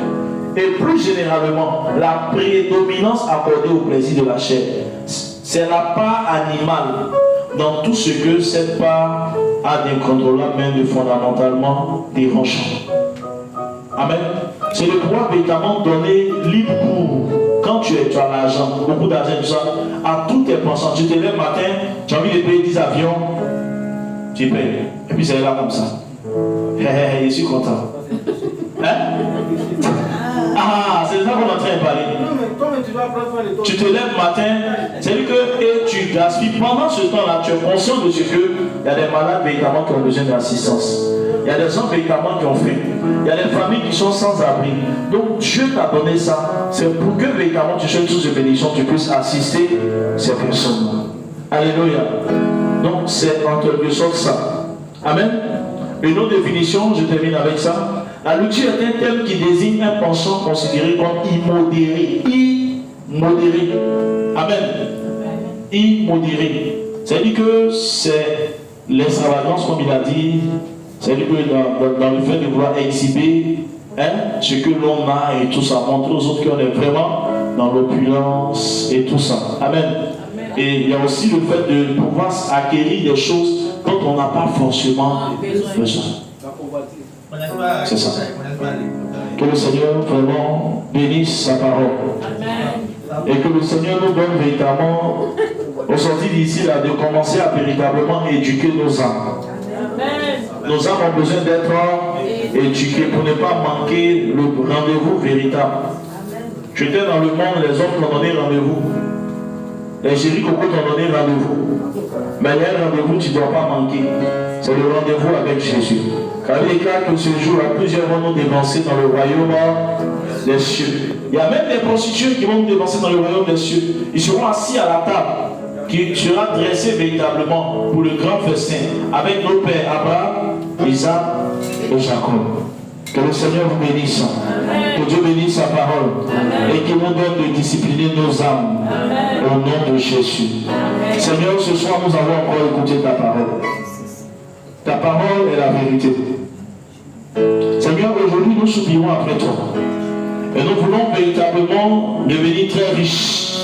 Et plus généralement, la prédominance accordée au plaisir de la chair. C'est la part animale dans tout ce que cette part a d'incontrôlable, même de fondamentalement dérangeant. Amen. C'est le pouvoir véritablement donné libre cours. Quand tu as l'argent, beaucoup d'argent, tout ça, à tous tes pensants. Tu te lèves le matin, tu as envie de payer 10 avions, tu payes. Et puis c'est là comme ça. Je suis content. Hein? Ah, c'est ça qu'on est en train de parler. Non, mais comment tu vas prendre soin de toi? Tu te lèves le matin, c'est-à-dire que et tu gaspilles. Pendant ce temps-là, tu es conscient de ce qu'il y a des malades véritablement qui ont besoin d'assistance. Il y a des gens véritablement qui ont faim. Il y a des familles qui sont sans abri. Donc Dieu t'a donné ça. C'est pour que véritablement tu sois tous de bénédiction, tu puisses assister ces personnes. Alléluia. Donc c'est en quelque sorte ça. Amen. Une autre définition, je termine avec ça. La luxure est un terme qui désigne un penchant considéré comme immodéré. Immodéré. Amen. Immodéré. C'est-à-dire que c'est l'extravagance, comme il a dit. C'est-à-dire que dans le fait de vouloir exhiber ce que l'on a et tout ça, montrer aux autres qu'on est vraiment dans l'opulence et tout ça. Amen. Et il y a aussi le fait de pouvoir acquérir des choses dont on n'a pas forcément besoin. C'est ça. Que le Seigneur vraiment bénisse sa parole. Amen. Et que le Seigneur nous donne véritablement, au sortir d'ici, là, de commencer à véritablement éduquer nos âmes. Amen. Nos âmes ont besoin d'être éduquées pour ne pas manquer le rendez-vous véritable. Tu étais dans le monde, les hommes t'ont donné rendez-vous. Les chéris Coco t'ont donné rendez-vous. Mais il y a un rendez-vous, tu ne dois pas manquer. C'est le rendez-vous avec Jésus. Car il déclare que ce jour-là, plusieurs vont nous dévancer dans le royaume des cieux. Il y a même des prostituées qui vont nous dévancer dans le royaume des cieux. Ils seront assis à la table qui sera dressée véritablement pour le grand festin avec nos pères Abraham, Isaac et Jacob. Que le Seigneur vous bénisse. Amen. Que Dieu bénisse sa parole. Amen. Et qu'il nous donne de discipliner nos âmes. Amen. Au nom de Jésus. Amen. Seigneur, ce soir nous avons encore écouté ta parole. Ta parole est la vérité. Seigneur, aujourd'hui nous soupirons après toi. Et nous voulons véritablement devenir très riches.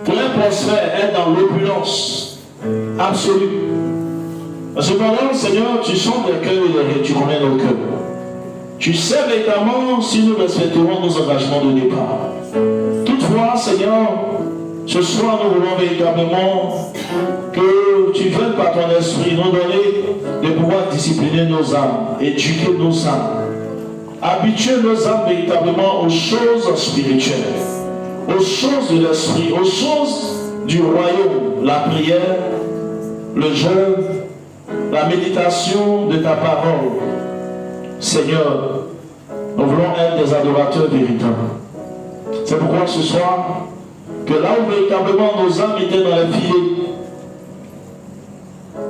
Très prospères, être dans l'opulence absolue. Cependant, Seigneur, tu sens les cœurs et tu connais nos cœurs. Tu sais véritablement si nous respecterons nos engagements de départ. Toutefois, Seigneur, ce soir nous voulons véritablement que tu viennes par ton esprit nous donner de pouvoir discipliner nos âmes, éduquer nos âmes, habituer nos âmes véritablement aux choses spirituelles, aux choses de l'esprit, aux choses du royaume, la prière, le jeûne, la méditation de ta parole. Seigneur, nous voulons être des adorateurs véritables. C'est pourquoi ce soir, que là où véritablement nos âmes étaient dans les filets,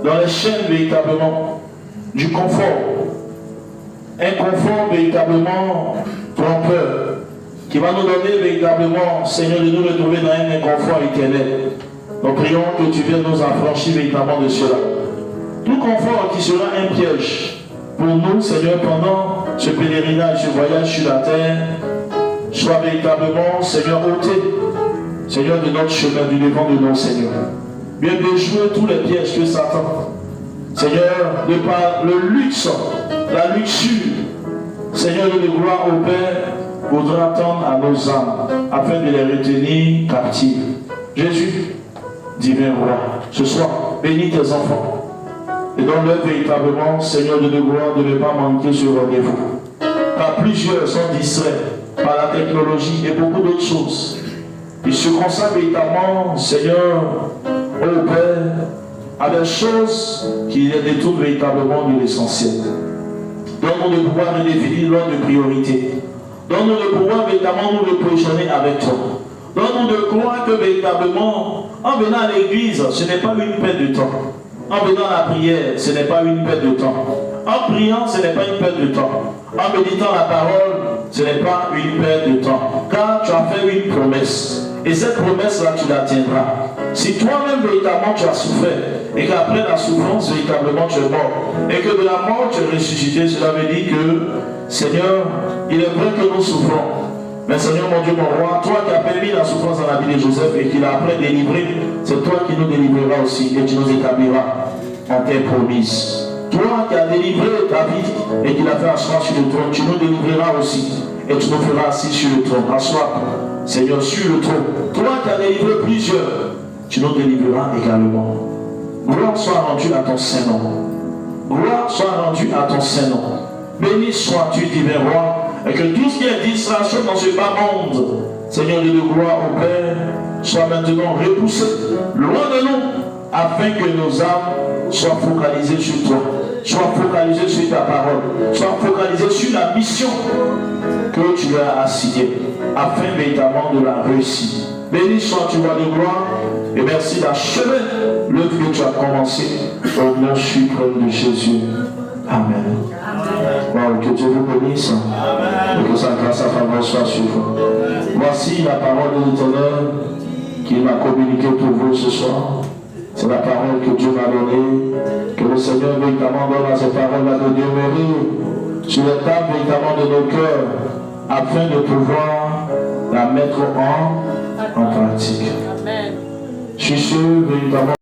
dans les chaînes véritablement, du confort, un confort véritablement trompeur, qui va nous donner véritablement, Seigneur, de nous retrouver dans un inconfort éternel. Nous prions que tu viennes nous affranchir véritablement de cela. Tout confort qui sera un piège pour nous, Seigneur, pendant ce pèlerinage, ce voyage sur la terre, soit véritablement, Seigneur, ôté, Seigneur, de notre chemin, du devant de nos Seigneur. Bien déjouer tous les pièges que Satan, Seigneur, de par le luxe, la luxure, Seigneur, de gloire au Père, voudra attendre à nos âmes, afin de les retenir captives. Jésus, divin roi. Ce soir, bénis tes enfants. Et donne-leur véritablement, Seigneur de gloire, de ne pas manquer ce rendez-vous. Car plusieurs sont distraits par la technologie et beaucoup d'autres choses. Ils se consacrent véritablement, Seigneur, au Père, à des choses qui les détournent véritablement de l'essentiel. Donne-nous de pouvoir redéfinir l'ordre de priorité. Donne-nous de pouvoir véritablement nous repositionner avec toi. Donne-nous de croire que véritablement, en venant à l'église, ce n'est pas une perte de temps. En venant à la prière, ce n'est pas une perte de temps. En priant, ce n'est pas une perte de temps. En méditant la parole, ce n'est pas une perte de temps. Car tu as fait une promesse. Et cette promesse-là, tu la tiendras. Si toi-même, véritablement, tu as souffert, et qu'après la souffrance, véritablement, tu es mort, et que de la mort, tu es ressuscité, cela veut dire que, Seigneur, il est vrai que nous souffrons. Mais Seigneur, mon Dieu, mon roi, toi qui as permis la souffrance dans la vie de Joseph et qui l'a après délivré, c'est toi qui nous délivreras aussi et tu nous établiras en tes promesses. Toi qui as délivré ta vie et qui l'a fait asseoir sur le trône, tu nous délivreras aussi et tu nous feras assis sur le trône. Assois, Seigneur, sur le trône. Toi qui as délivré plusieurs, tu nous délivreras également. Gloire soit rendue à ton Saint-Nom. Gloire soit rendue à ton Saint-Nom. Béni sois-tu, divin roi. Et que tout ce qui est distraction dans ce bas monde, Seigneur de gloire au Père, soit maintenant repoussé loin de nous, afin que nos âmes soient focalisées sur toi, soient focalisées sur ta parole, soient focalisées sur la mission que tu as assignée, afin véritablement de la réussir. Béni sois-tu, roi de gloire, et merci d'achever l'œuvre que tu as commencé au nom suprême de Jésus. Amen. Wow, que Dieu vous bénisse et que sa grâce à faveur soit sur vous. Voici la parole de l'Éternel qu'il m'a communiquée pour vous ce soir. C'est la parole que Dieu m'a donnée. Que le Seigneur véritablement donne à ces paroles-là de demeurer sur les tables véritablement de nos cœurs afin de pouvoir la mettre en pratique. Je suis sûr véritablement.